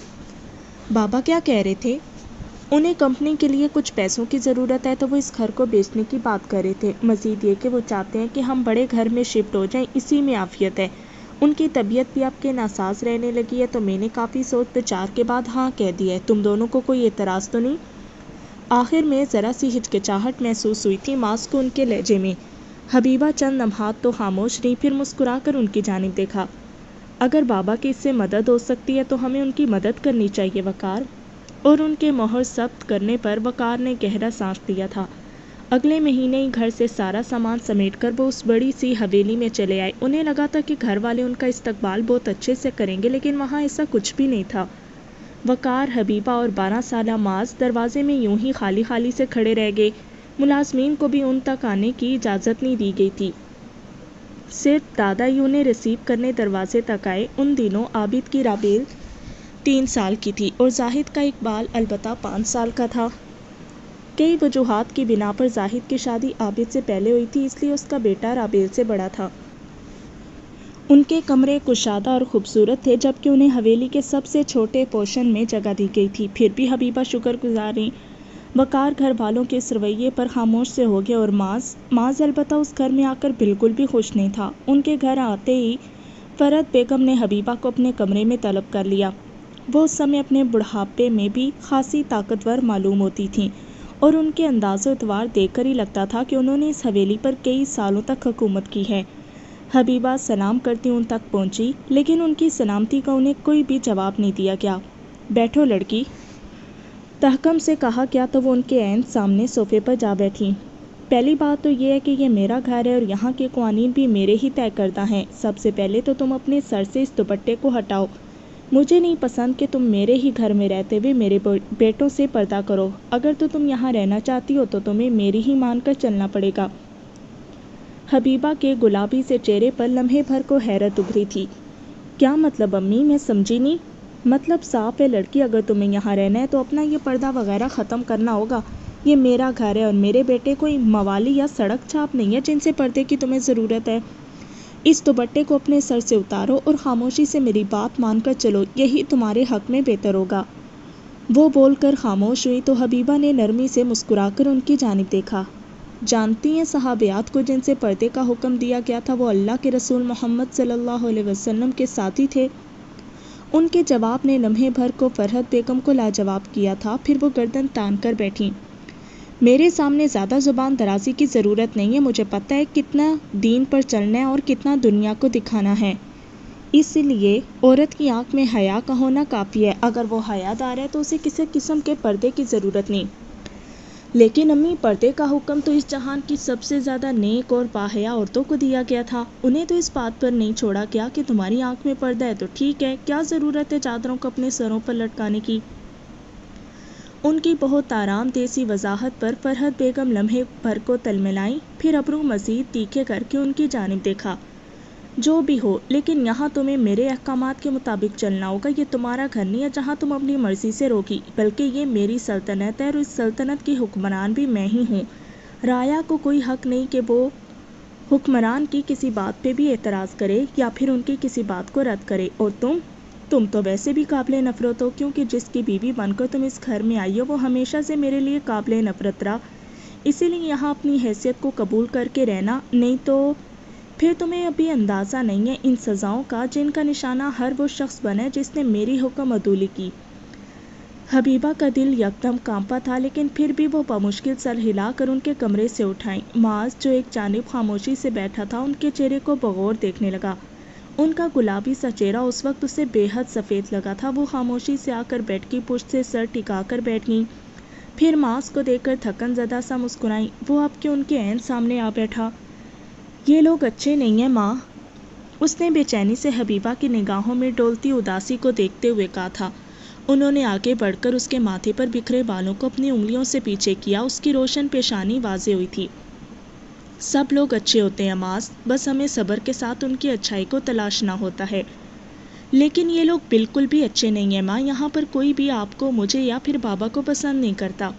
بابا کیا کہہ رہے تھے؟ انہیں کمپنی کے لیے کچھ پیسوں کی ضرورت ہے تو وہ اس گھر کو بیچنے کی بات کر رہے تھے۔ مزید یہ کہ وہ چاہتے ہیں کہ ہم بڑے گھر میں شفٹ ہو جائیں، اسی میں عافیت ہے۔ ان کی طبیعت بھی اب کے ناساز رہنے لگی ہے تو میں نے کافی سوچ بچار کے بعد ہاں کہہ دیا ہے۔ تم دونوں کو کوئی اعتراض تو نہیں؟ آخر میں ذرا سی ہچکچاہٹ محسوس ہوئی تھی ماسک کو ان کے لہجے میں۔ حبیبہ چند لمحات تو خاموش رہی، پھر مسکرا کر ان کی جانب دیکھا۔ اگر بابا کی اس سے مدد ہو سکتی ہے تو ہمیں ان کی مدد کرنی چاہیے وقار۔ اور ان کے مہر ثبت کرنے پر وقار نے گہرا سانس لیا تھا۔ اگلے مہینے ہی گھر سے سارا سامان سمیٹ کر وہ اس بڑی سی حویلی میں چلے آئے۔ انہیں لگا تھا کہ گھر والے ان کا استقبال بہت اچھے سے کریں گے، لیکن وہاں ایسا کچھ بھی نہیں تھا۔ وقار، حبیبہ اور 12 سالہ معاذ دروازے میں یوں ہی خالی خالی سے کھڑے رہ گئے۔ ملازمین کو بھی ان تک آنے کی اجازت نہیں دی گئی تھی، صرف دادا ہی انہیں ریسیو کرنے دروازے تک آئے۔ ان دنوں عابد کی رابیل 3 سال کی تھی اور زاہد کا اقبال البتہ 5 سال کا تھا۔ کئی وجوہات کی بنا پر زاہد کی شادی عابد سے پہلے ہوئی تھی، اس لیے اس کا بیٹا رابیل سے بڑا تھا۔ ان کے کمرے کشادہ اور خوبصورت تھے، جبکہ انہیں حویلی کے سب سے چھوٹے پورشن میں جگہ دی گئی تھی۔ پھر بھی حبیبہ شکر گزار رہیں۔ وقار گھر والوں کے اس رویے پر خاموش سے ہو گیا اور معاذ البتہ اس گھر میں آ کر بالکل بھی خوش نہیں تھا۔ ان کے گھر آتے ہی فرحت بیگم نے حبیبہ کو اپنے کمرے میں طلب کر لیا۔ وہ اس سمے اپنے بڑھاپے میں بھی خاصی طاقتور معلوم ہوتی تھیں اور ان کے انداز و اعتبار دیکھ کر ہی لگتا تھا کہ انہوں نے اس حویلی پر کئی سالوں تک حکومت کی ہے۔ حبیبہ سلام کرتی ان تک پہنچی، لیکن ان کی سلامتی کا انہیں کوئی بھی جواب نہیں دیا گیا۔ بیٹھو لڑکی، تحکم سے کہا گیا تو وہ ان کے عین سامنے صوفے پر جا بیٹھی۔ پہلی بات تو یہ ہے کہ یہ میرا گھر ہے اور یہاں کے قوانین بھی میرے ہی طے کردہ ہیں۔ سب سے پہلے تو تم اپنے سر سے اس دوپٹے کو ہٹاؤ۔ مجھے نہیں پسند کہ تم میرے ہی گھر میں رہتے ہوئے میرے بیٹوں سے پردہ کرو۔ اگر تو تم یہاں رہنا چاہتی ہو تو تمہیں میری ہی مان کر چلنا پڑے گا۔ حبیبہ کے گلابی سے چہرے پر لمحے بھر کو حیرت ابھری تھی۔ کیا مطلب امی؟ میں سمجھی نہیں۔ مطلب صاف ہے لڑکی، اگر تمہیں یہاں رہنا ہے تو اپنا یہ پردہ وغیرہ ختم کرنا ہوگا۔ یہ میرا گھر ہے اور میرے بیٹے کوئی موالی یا سڑک چھاپ نہیں ہے جن سے پردے کی تمہیں ضرورت ہے۔ اس دوپٹے کو اپنے سر سے اتارو اور خاموشی سے میری بات مان کر چلو، یہی تمہارے حق میں بہتر ہوگا۔ وہ بول کر خاموش ہوئی تو حبیبہ نے نرمی سے مسکرا کر ان کی جانب دیکھا۔ جانتی ہیں صحابیات کو جن سے پردے کا حکم دیا گیا تھا وہ اللہ کے رسول محمد صلی اللہ علیہ وسلم کے ساتھی تھے؟ ان کے جواب نے لمحے بھر کو فرحت بیگم کو لاجواب کیا تھا، پھر وہ گردن تان کر بیٹھیں۔ میرے سامنے زیادہ زبان درازی کی ضرورت نہیں ہے، مجھے پتہ ہے کتنا دین پر چلنا ہے اور کتنا دنیا کو دکھانا ہے۔ اس لیے عورت کی آنکھ میں حیا کا ہونا کافی ہے، اگر وہ حیا دار ہے تو اسے کسی قسم کے پردے کی ضرورت نہیں۔ لیکن امی، پردے کا حکم تو اس جہان کی سب سے زیادہ نیک اور باحیا عورتوں کو دیا گیا تھا، انہیں تو اس بات پر نہیں چھوڑا گیا کہ تمہاری آنکھ میں پردہ ہے تو ٹھیک ہے، کیا ضرورت ہے چادروں کو اپنے سروں پر لٹکانے کی؟ ان کی بہت آرام دہ سی وضاحت پر فرحت بیگم لمحے بھر کو تلملائیں، پھر ابرو مزید تیکھے کر کے ان کی جانب دیکھا۔ جو بھی ہو، لیکن یہاں تمہیں میرے احکامات کے مطابق چلنا ہوگا۔ یہ تمہارا گھر نہیں ہے جہاں تم اپنی مرضی سے روگی، بلکہ یہ میری سلطنت ہے اور اس سلطنت کی حکمران بھی میں ہی ہوں۔ رعایا کو کوئی حق نہیں کہ وہ حکمران کی کسی بات پہ بھی اعتراض کرے یا پھر ان کی کسی بات کو رد کرے، اور تم تو ویسے بھی قابل نفرت ہو، کیونکہ جس کی بیوی بن کر تم اس گھر میں آئی ہو وہ ہمیشہ سے میرے لیے قابل نفرت رہا، اسی لیے یہاں اپنی حیثیت کو قبول کر کے رہنا، نہیں تو پھر تمہیں ابھی اندازہ نہیں ہے ان سزاؤں کا جن کا نشانہ ہر وہ شخص بنا ہے جس نے میری حکم عدولی کی۔ حبیبہ کا دل یکدم کانپا تھا، لیکن پھر بھی وہ بمشکل سر ہلا کر ان کے کمرے سے اٹھائیں۔ معاذ جو ایک جانب خاموشی سے بیٹھا تھا ان کے چہرے کو بغور دیکھنے لگا۔ ان کا گلابی سا چہرہ اس وقت اسے بے حد سفید لگا تھا۔ وہ خاموشی سے آ کر بیڈ کی پشت سے سر ٹکا کر بیٹھ گئیں، پھر معاذ کو دیکھ کر تھکن زدہ سا مسکرائیں۔ وہ اب کے ان کے عین سامنے آ بیٹھا۔ یہ لوگ اچھے نہیں ہیں ماں، اس نے بے چینی سے حبیبہ کی نگاہوں میں ڈولتی اداسی کو دیکھتے ہوئے کہا تھا۔ انہوں نے آگے بڑھ کر اس کے ماتھے پر بکھرے بالوں کو اپنی انگلیوں سے پیچھے کیا، اس کی روشن پیشانی واضح ہوئی تھی۔ سب لوگ اچھے ہوتے ہیں معاذ، بس ہمیں صبر کے ساتھ ان کی اچھائی کو تلاشنا ہوتا ہے۔ لیکن یہ لوگ بالکل بھی اچھے نہیں ہیں ماں، یہاں پر کوئی بھی آپ کو، مجھے یا پھر بابا کو پسند نہیں کرتا۔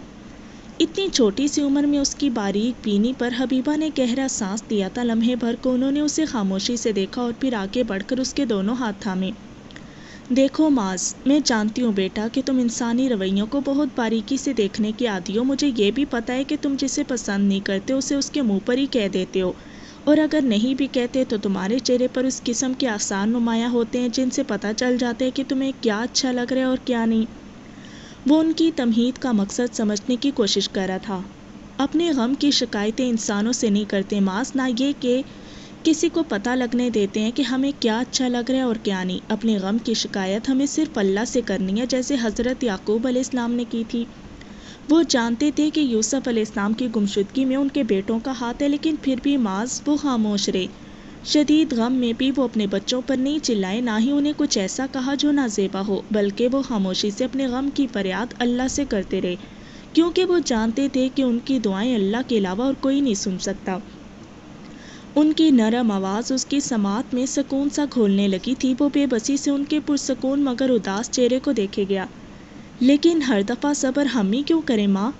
اتنی چھوٹی سی عمر میں اس کی باریک بینی پر حبیبہ نے گہرا سانس لیا تھا۔ لمحے بھر کو انہوں نے اسے خاموشی سے دیکھا اور پھر آگے بڑھ کر اس کے دونوں ہاتھ تھامے۔ دیکھو معاذ، میں جانتی ہوں بیٹا کہ تم انسانی رویوں کو بہت باریکی سے دیکھنے کے عادی ہو، مجھے یہ بھی پتہ ہے کہ تم جسے پسند نہیں کرتے اسے اس کے منہ پر ہی کہہ دیتے ہو، اور اگر نہیں بھی کہتے تو تمہارے چہرے پر اس قسم کے آثار نمایاں ہوتے ہیں جن سے پتہ چل جاتا ہے کہ تمہیں کیا اچھا لگ رہا ہے اور کیا نہیں۔ وہ ان کی تمہید کا مقصد سمجھنے کی کوشش کر رہا تھا۔ اپنے غم کی شکایتیں انسانوں سے نہیں کرتے معاذ، نہ یہ کہ کسی کو پتہ لگنے دیتے ہیں کہ ہمیں کیا اچھا لگ رہا ہے اور کیا نہیں۔ اپنے غم کی شکایت ہمیں صرف اللہ سے کرنی ہے، جیسے حضرت یعقوب علیہ السلام نے کی تھی۔ وہ جانتے تھے کہ یوسف علیہ السلام کی گمشدگی میں ان کے بیٹوں کا ہاتھ ہے، لیکن پھر بھی معاذ وہ خاموش رہے۔ شدید غم میں بھی وہ اپنے بچوں پر نہیں چلائے، نہ ہی انہیں کچھ ایسا کہا جو نازیبا ہو، بلکہ وہ خاموشی سے اپنے غم کی فریاد اللہ سے کرتے رہے، کیونکہ وہ جانتے تھے کہ ان کی دعائیں اللہ کے علاوہ اور کوئی نہیں سن سکتا۔ ان کی نرم آواز اس کی سماعت میں سکون سا گھولنے لگی تھی۔ وہ بے بسی سے ان کے پرسکون مگر اداس چہرے کو دیکھے گیا۔ لیکن ہر دفعہ صبر ہم ہی کیوں کریں ماں؟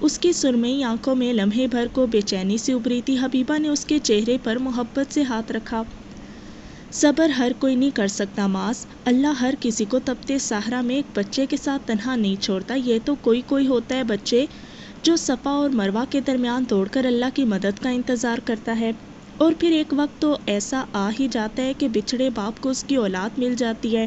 اس کی سرمئی آنکھوں میں لمحے بھر کو بے چینی سے ابھری تھی۔ حبیبہ نے اس کے چہرے پر محبت سے ہاتھ رکھا۔ صبر ہر کوئی نہیں کر سکتا معاذ، اللہ ہر کسی کو تپتے صحرا میں ایک بچے کے ساتھ تنہا نہیں چھوڑتا۔ یہ تو کوئی ہوتا ہے بچے جو صفا اور مروہ کے درمیان دوڑ کر اللہ کی مدد کا انتظار کرتا ہے، اور پھر ایک وقت تو ایسا آ ہی جاتا ہے کہ بچھڑے باپ کو اس کی اولاد مل جاتی ہے۔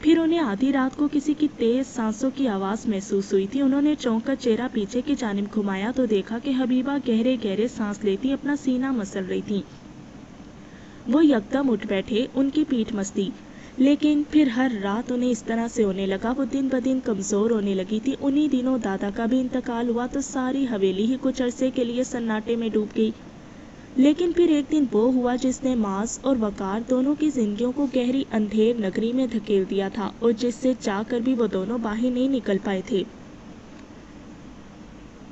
پھر انہیں آدھی رات کو کسی کی تیز سانسوں کی آواز محسوس ہوئی تھی۔ انہوں نے چونک کر چہرہ پیچھے کی جانب گھمایا تو دیکھا کہ حبیبہ گہرے گہرے سانس لیتی اپنا سینہ مسل رہی تھی۔ وہ یکدم اٹھ بیٹھے، ان کی پیٹھ مستی، لیکن پھر ہر رات انہیں اس طرح سے ہونے لگا۔ وہ دن بدن کمزور ہونے لگی تھی۔ انہی دنوں دادا کا بھی انتقال ہوا تو ساری حویلی ہی کچھ عرصے کے لیے سناٹے میں ڈوب گئی۔ لیکن پھر ایک دن وہ ہوا جس نے معاذ اور وقار دونوں کی زندگیوں کو گہری اندھیر نگری میں دھکیل دیا تھا، اور جس سے چاہ کر بھی وہ دونوں باہر نہیں نکل پائے تھے۔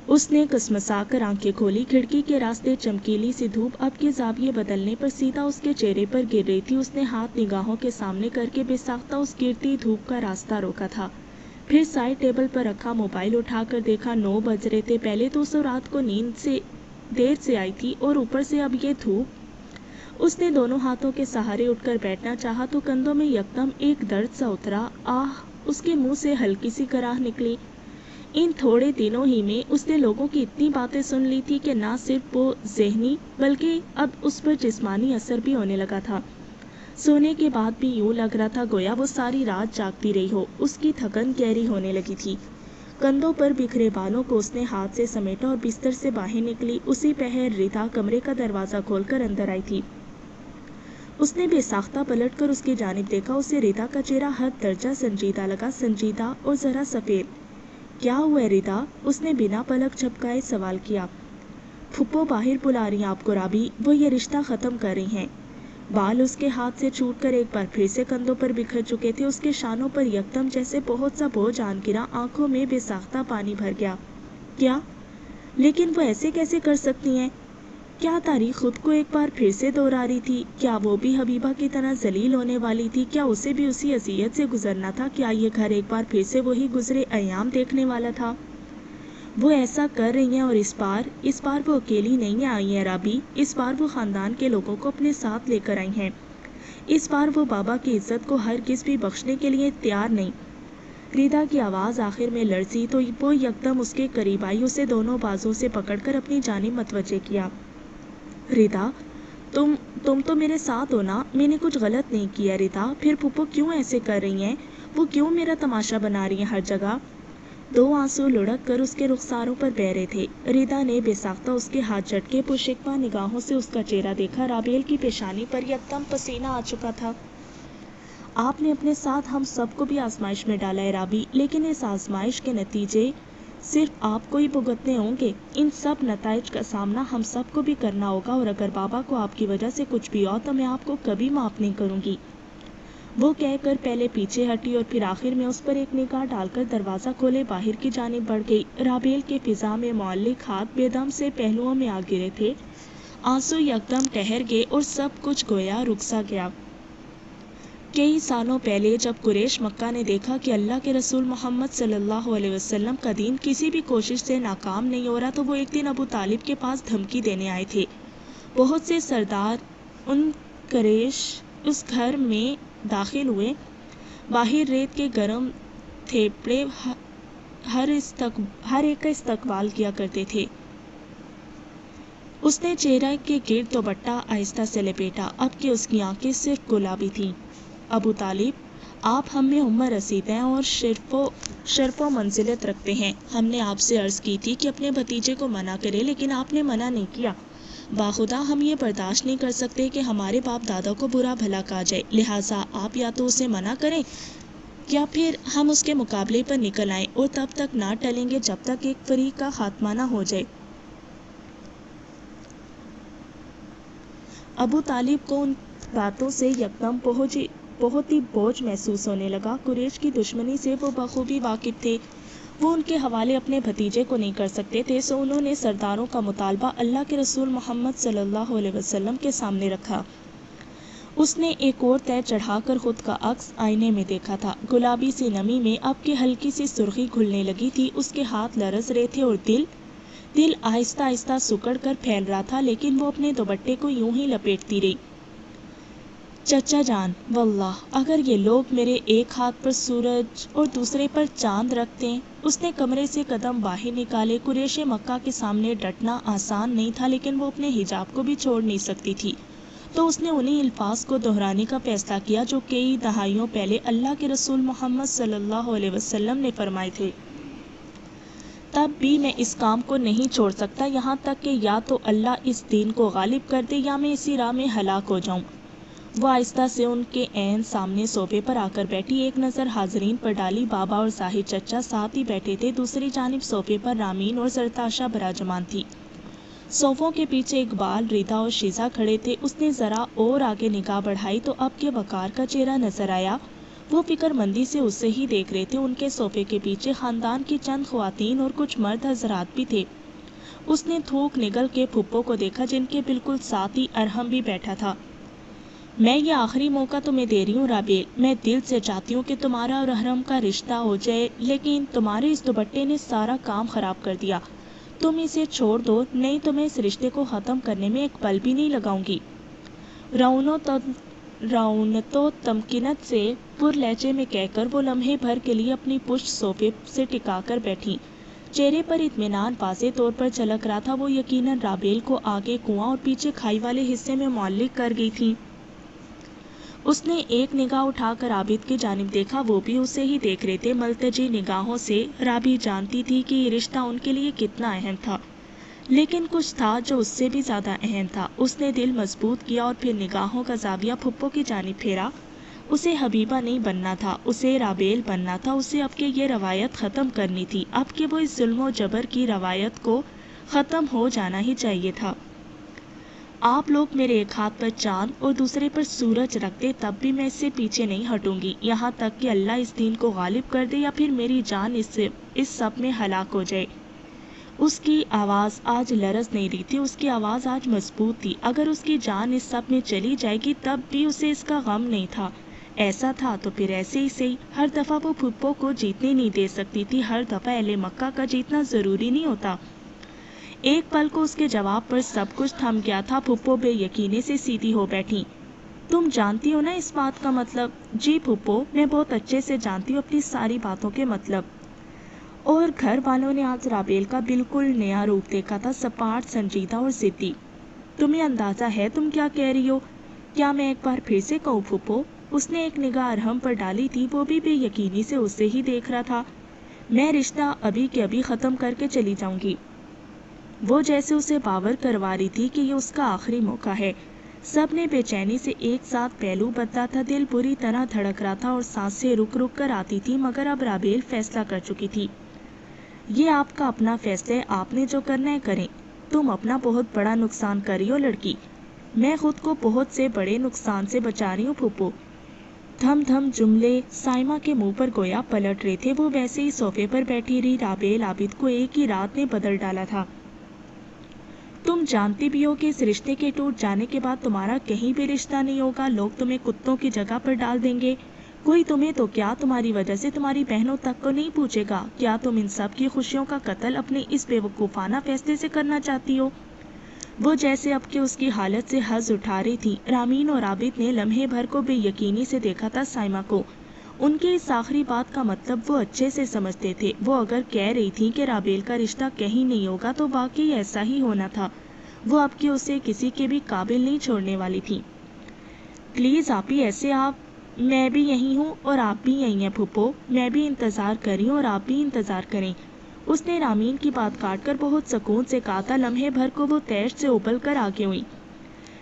اس نے کسمسا کر آنکھیں کھولی۔ کھڑکی کے راستے چمکیلی سی دھوپ اب کے زاویے بدلنے پر سیدھا اس کے چہرے پر گر رہی تھی۔ اس نے ہاتھ نگاہوں کے سامنے کر کے بے ساختہ اس گرتی دھوپ کا راستہ روکا تھا۔ پھر سائڈ ٹیبل پر رکھا موبائل اٹھا کر دیکھا 9 بج رہے تھے۔ پہلے تو اسے رات کو نیند سے دیر سے آئی تھی اور اوپر سے اب یہ دھوپ۔ اس نے دونوں ہاتھوں کے سہارے اٹھ کر بیٹھنا چاہا تو کندھوں میں یکدم ایک درد سا اترا۔ آہ! اس کے منہ سے ہلکی سی کراہ نکلی۔ ان تھوڑے دنوں ہی میں اس نے لوگوں کی اتنی باتیں سن لی تھی کہ نہ صرف وہ ذہنی بلکہ اب اس پر جسمانی اثر بھی ہونے لگا تھا۔ سونے کے بعد بھی یوں لگ رہا تھا گویا وہ ساری رات جاگتی رہی ہو۔ اس کی تھکن گہری ہونے لگی تھی۔ کندھوں پر بکھرے بالوں کو اس نے ہاتھ سے سمیٹا اور بستر سے باہر نکلی۔ اسی پہر ردا کمرے کا دروازہ کھول کر اندر آئی تھی۔ اس نے بے ساختہ پلٹ کر اس کی جانب دیکھا۔ اسے ردا کا چہرہ حد درجہ سنجیدہ لگا، سنجیدہ اور ذرا سفید۔ کیا ہوا ہے ردا؟ اس نے بنا پلک جھپکائے سوال کیا۔ پھپھو باہر بلا رہی ہیں آپ کو رابی، وہ یہ رشتہ ختم کر رہی ہیں۔ بال اس کے ہاتھ سے چھوٹ کر ایک بار پھر سے کندھوں پر بکھر چکے تھے۔ اس کے شانوں پر یکدم جیسے بہت سا بوجھ آن گرا، آنکھوں میں بے ساختہ پانی بھر گیا۔ کیا؟ لیکن وہ ایسے کیسے کر سکتی ہیں؟ کیا تاریخ خود کو ایک بار پھر سے دہرا رہی تھی؟ کیا وہ بھی حبیبہ کی طرح ذلیل ہونے والی تھی؟ کیا اسے بھی اسی اذیت سے گزرنا تھا؟ کیا یہ گھر ایک بار پھر سے وہی گزرے ایام دیکھنے والا تھا؟ وہ ایسا کر رہی ہیں اور اس بار وہ اکیلی نہیں آئی ہیں رابی، اس بار وہ خاندان کے لوگوں کو اپنے ساتھ لے کر آئی ہیں۔ اس بار وہ بابا کی عزت کو ہرگز بھی بخشنے کے لیے تیار نہیں۔ ردا کی آواز آخر میں لرزی تو وہ یکدم اس کے قریب آئی، اسے دونوں بازوں سے پکڑ کر اپنی جانب متوجہ کیا۔ ردا، تم تو میرے ساتھ ہو نا؟ میں نے کچھ غلط نہیں کیا ردا؟ پھر پھپھو کیوں ایسے کر رہی ہیں؟ وہ کیوں میرا تماشا بنا رہی ہیں ہر جگہ؟ 2 آنسو لڑک کر اس کے رخساروں پر بہہ رہے تھے۔ ردا نے بے ساختہ اس کے ہاتھ جھٹکے، پرشکوہ نگاہوں سے اس کا چہرہ دیکھا۔ رابیل کی پیشانی پر یکدم پسینہ آ چکا تھا۔ آپ نے اپنے ساتھ ہم سب کو بھی آزمائش میں ڈالا ہے رابی، لیکن اس آزمائش کے نتیجے صرف آپ کو ہی بھگتنے ہوں گے۔ ان سب نتائج کا سامنا ہم سب کو بھی کرنا ہوگا، اور اگر بابا کو آپ کی وجہ سے کچھ بھی ہو تو میں آپ کو کبھی معاف نہیں کروں گی۔ وہ کہہ کر پہلے پیچھے ہٹی اور پھر آخر میں اس پر ایک نگاہ ڈال کر دروازہ کھولے باہر کی جانب بڑھ گئی۔ رابیل کے فضا میں معلق ہاتھ بے دم سے پہلوؤں میں آ گرے تھے۔ آنسو یکدم ٹھہر گئے اور سب کچھ گویا رک سا گیا۔ کئی سالوں پہلے جب قریش مکہ نے دیکھا کہ اللہ کے رسول محمد صلی اللہ علیہ وسلم کا دین کسی بھی کوشش سے ناکام نہیں ہو رہا تو وہ ایک دن ابو طالب کے پاس دھمکی دینے آئے تھے۔ بہت سے سردار ان قریش اس گھر میں داخل ہوئے۔ باہر ریت کے گرم تھیپڑے ہر ایک کا استقبال کیا کرتے تھے۔ اس نے چہرہ کے گرد دوپٹہ آہستہ سے لپیٹا، اب کہ اس کی آنکھیں صرف گلابی تھیں۔ ابو طالب، آپ ہم میں عمر رسید ہیں اور شرف و منزلت رکھتے ہیں۔ ہم نے آپ سے عرض کی تھی کہ اپنے بھتیجے کو منع کرے، لیکن آپ نے منع نہیں کیا۔ باخدا ہم یہ برداشت نہیں کر سکتے کہ ہمارے باپ دادا کو برا بھلا کہا جائے، لہٰذا آپ یا تو اسے منع کریں یا پھر ہم اس کے مقابلے پر نکل آئیں، اور تب تک نہ ٹلیں گے جب تک ایک فریق کا خاتمہ نہ ہو جائے۔ ابو طالب کو ان باتوں سے یکدم بہت ہی بوجھ محسوس ہونے لگا۔ قریش کی دشمنی سے وہ بخوبی واقف تھے۔ وہ ان کے حوالے اپنے بھتیجے کو نہیں کر سکتے تھے، سو انہوں نے سرداروں کا مطالبہ اللہ کے رسول محمد صلی اللہ علیہ وسلم کے سامنے رکھا۔ اس نے ایک اور طے چڑھا کر خود کا عکس آئینے میں دیکھا تھا۔ گلابی سی نمی میں اب کی ہلکی سی سرخی گھلنے لگی تھی۔ اس کے ہاتھ لرز رہے تھے اور دل آہستہ آہستہ سکڑ کر پھیل رہا تھا، لیکن وہ اپنے دوپٹے کو یوں ہی لپیٹتی رہی۔ چچا جان، واللہ اگر یہ لوگ میرے ایک ہاتھ پر سورج اور دوسرے پر چاند رکھتے ہیں۔ اس نے کمرے سے قدم باہر نکالے۔ قریش مکہ کے سامنے ڈٹنا آسان نہیں تھا، لیکن وہ اپنے حجاب کو بھی چھوڑ نہیں سکتی تھی۔ تو اس نے انہی الفاظ کو دہرانے کا فیصلہ کیا جو کئی دہائیوں پہلے اللہ کے رسول محمد صلی اللہ علیہ وسلم نے فرمائے تھے۔ تب بھی میں اس کام کو نہیں چھوڑ سکتا یہاں تک کہ یا تو اللہ اس دین کو غالب کر دے یا میں اسی راہ میں ہلاک ہو جاؤں۔ وہ آہستہ سے ان کے عین سامنے صوفے پر آ کر بیٹھی، ایک نظر حاضرین پر ڈالی۔ بابا اور ظاہر چچا ساتھ ہی بیٹھے تھے، دوسری جانب صوفے پر رامین اور زرتاشا براجمان تھی۔ صوفوں کے پیچھے اقبال، ریتا اور شیزا کھڑے تھے۔ اس نے ذرا اور آگے نگاہ بڑھائی تو اب کے وقار کا چہرہ نظر آیا۔ وہ فکر مندی سے اسے ہی دیکھ رہے تھے۔ ان کے صوفے کے پیچھے خاندان کی چند خواتین اور کچھ مرد حضرات بھی تھے۔ اس نے تھوک نگل کے پھپھو کو دیکھا جن کے بالکل ساتھ ہی ارحم بھی بیٹھا تھا۔ میں یہ آخری موقع تمہیں دے رہی ہوں رابیل، میں دل سے چاہتی ہوں کہ تمہارا اور ارحم کا رشتہ ہو جائے، لیکن تمہارے اس دوپٹے نے سارا کام خراب کر دیا۔ تم اسے چھوڑ دو، نہیں تو میں اس رشتے کو ختم کرنے میں ایک پل بھی نہیں لگاؤں گی۔ رونتو تمکنت سے پر لہجے میں کہہ کر وہ لمحے بھر کے لیے اپنی پشت صوفے سے ٹکا کر بیٹھی۔ چہرے پر اطمینان واضح طور پر جھلک رہا تھا۔ وہ یقیناً رابیل کو آگے کنواں اور پیچھے کھائی والے حصے میں معلق کر گئی تھی۔ اس نے ایک نگاہ اٹھا کر عابد کی جانب دیکھا، وہ بھی اسے ہی دیکھ رہے تھے ملتجی نگاہوں سے۔ رابی جانتی تھی کہ یہ رشتہ ان کے لیے کتنا اہم تھا، لیکن کچھ تھا جو اس سے بھی زیادہ اہم تھا۔ اس نے دل مضبوط کیا اور پھر نگاہوں کا زاویہ پھپھو کی جانب پھیرا۔ اسے حبیبہ نہیں بننا تھا، اسے رابیل بننا تھا۔ اسے اب کے یہ روایت ختم کرنی تھی، اب کے وہ اس ظلم و جبر کی روایت کو ختم ہو جانا ہی چاہیے تھا۔ آپ لوگ میرے ایک ہاتھ پر چاند اور دوسرے پر سورج رکھ دے تب بھی میں اس سے پیچھے نہیں ہٹوں گی، یہاں تک کہ اللہ اس دین کو غالب کر دے یا پھر میری جان اس سب میں ہلاک ہو جائے۔ اس کی آواز آج لرز نہیں رہی تھی، اس کی آواز آج مضبوط تھی۔ اگر اس کی جان اس سب میں چلی جائے گی تب بھی اسے اس کا غم نہیں تھا۔ ایسا تھا تو پھر ایسے ہی صحیح۔ ہر دفعہ وہ پھپھو کو جیتنے نہیں دے سکتی تھی، ہر دفعہ اہل مکہ کا جیتنا ضروری نہیں ہوتا۔ ایک پل کو اس کے جواب پر سب کچھ تھم گیا تھا۔ پھپھو بے یقینی سے سیدھی ہو بیٹھی۔ تم جانتی ہو نا اس بات کا مطلب؟ جی پھپھو، میں بہت اچھے سے جانتی ہوں اپنی ساری باتوں کے مطلب۔ اور گھر والوں نے آج رابیل کا بالکل نیا روپ دیکھا تھا، سپاٹ، سنجیدہ اور ضدی۔ تمہیں اندازہ ہے تم کیا کہہ رہی ہو؟ کیا میں ایک بار پھر سے کہوں پھپھو؟ اس نے ایک نگاہ ارحم پر ڈالی تھی، وہ بھی بے یقینی سے اسے ہی دیکھ رہا تھا۔ میں رشتہ ابھی کے ابھی ختم کر کے چلی جاؤں گی۔ وہ جیسے اسے باور کروا رہی تھی کہ یہ اس کا آخری موقع ہے۔ سب نے بے چینی سے ایک ساتھ پہلو بدلا تھا، دل بری طرح دھڑک رہا تھا اور سانسیں رک رک کر آتی تھی، مگر اب رابیل فیصلہ کر چکی تھی۔ یہ آپ کا اپنا فیصلہ ہے، آپ نے جو کرنا ہے کریں۔ تم اپنا بہت بڑا نقصان کر رہی ہو لڑکی۔ میں خود کو بہت سے بڑے نقصان سے بچا رہی ہوں پھپھو۔ تھم تھم جملے سائمہ کے منہ پر گویا پلٹ رہے تھے۔ وہ ویسے ہی صوفے پر بیٹھی رہی۔ رابیل عابد کو ایک ہی رات نے بدل ڈالا تھا۔ تم جانتی بھی ہو کہ اس رشتے کے ٹوٹ جانے کے بعد تمہارا کہیں بھی رشتہ نہیں ہوگا، لوگ تمہیں کتوں کی جگہ پر ڈال دیں گے۔ کوئی تمہیں تو کیا تمہاری وجہ سے تمہاری بہنوں تک کو نہیں پوچھے گا۔ کیا تم ان سب کی خوشیوں کا قتل اپنے اس بے وقوفانہ فیصلے سے کرنا چاہتی ہو؟ وہ جیسے اب کے اس کی حالت سے حظ اٹھا رہی تھی۔ رامین اور عابد نے لمحے بھر کو بے یقینی سے دیکھا تھا سائمہ کو۔ ان کے اس آخری بات کا مطلب وہ اچھے سے سمجھتے تھے۔ وہ اگر کہہ رہی تھی کہ رابیل کا رشتہ کہیں نہیں ہوگا تو واقعی ایسا ہی ہونا تھا۔ وہ اب کے اسے کسی کے بھی قابل نہیں چھوڑنے والی تھی۔ پلیز آپی، ایسے میں بھی یہی ہوں اور آپ بھی یہی ہیں پھپھو۔ میں بھی انتظار کر رہی ہوں اور آپ بھی انتظار کریں۔ اس نے رامین کی بات کاٹ کر بہت سکون سے کہا تھا۔ لمحے بھر کو وہ تیش سے ابل کر آگے ہوئی۔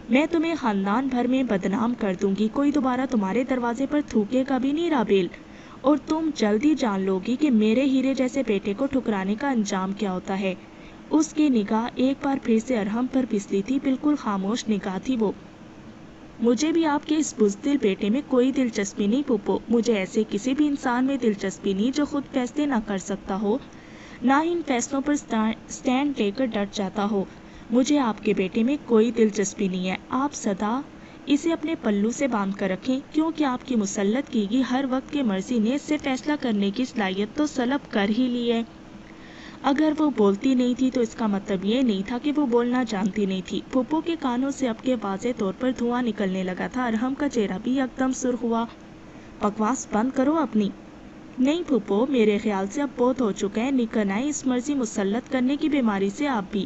میں تمہیں خاندان بھر میں بدنام کر دوں گی، کوئی دوبارہ تمہارے دروازے پر تھوکے گا بھی نہیں رابیل، اور تم جلدی جان لو گی کہ میرے ہیرے جیسے بیٹے کو ٹھکرانے کا انجام کیا ہوتا ہے۔ اس کی نگاہ ایک بار پھر سے ارحم پر پھسلی تھی، بالکل خاموش نگاہ تھی وہ۔ مجھے بھی آپ کے اس بزدل بیٹے میں کوئی دلچسپی نہیں پھپھو، مجھے ایسے کسی بھی انسان میں دلچسپی نہیں جو خود فیصلے نہ کر سکتا ہو، نہ ان فیصلوں پر سٹینڈ لے کر ڈٹ جاتا ہو۔ مجھے آپ کے بیٹے میں کوئی دلچسپی نہیں ہے۔ آپ سدا اسے اپنے پلو سے باندھ کر رکھیں، کیونکہ آپ کی مسلط کی گئی ہر وقت کی مرضی نے اس سے فیصلہ کرنے کی صلاحیت تو سلب کر ہی لی ہے۔ اگر وہ بولتی نہیں تھی تو اس کا مطلب یہ نہیں تھا کہ وہ بولنا جانتی نہیں تھی۔ پھپھو کے کانوں سے اب کے واضح طور پر دھواں نکلنے لگا تھا۔ ارحم کا چہرہ بھی یکدم سرخ ہوا۔ بکواس بند کرو اپنی۔ نہیں پھپھو، میرے خیال سے اب بہت ہو چکا ہے، نکل آئے اس مرضی مسلط کرنے کی بیماری سے آپ بھی۔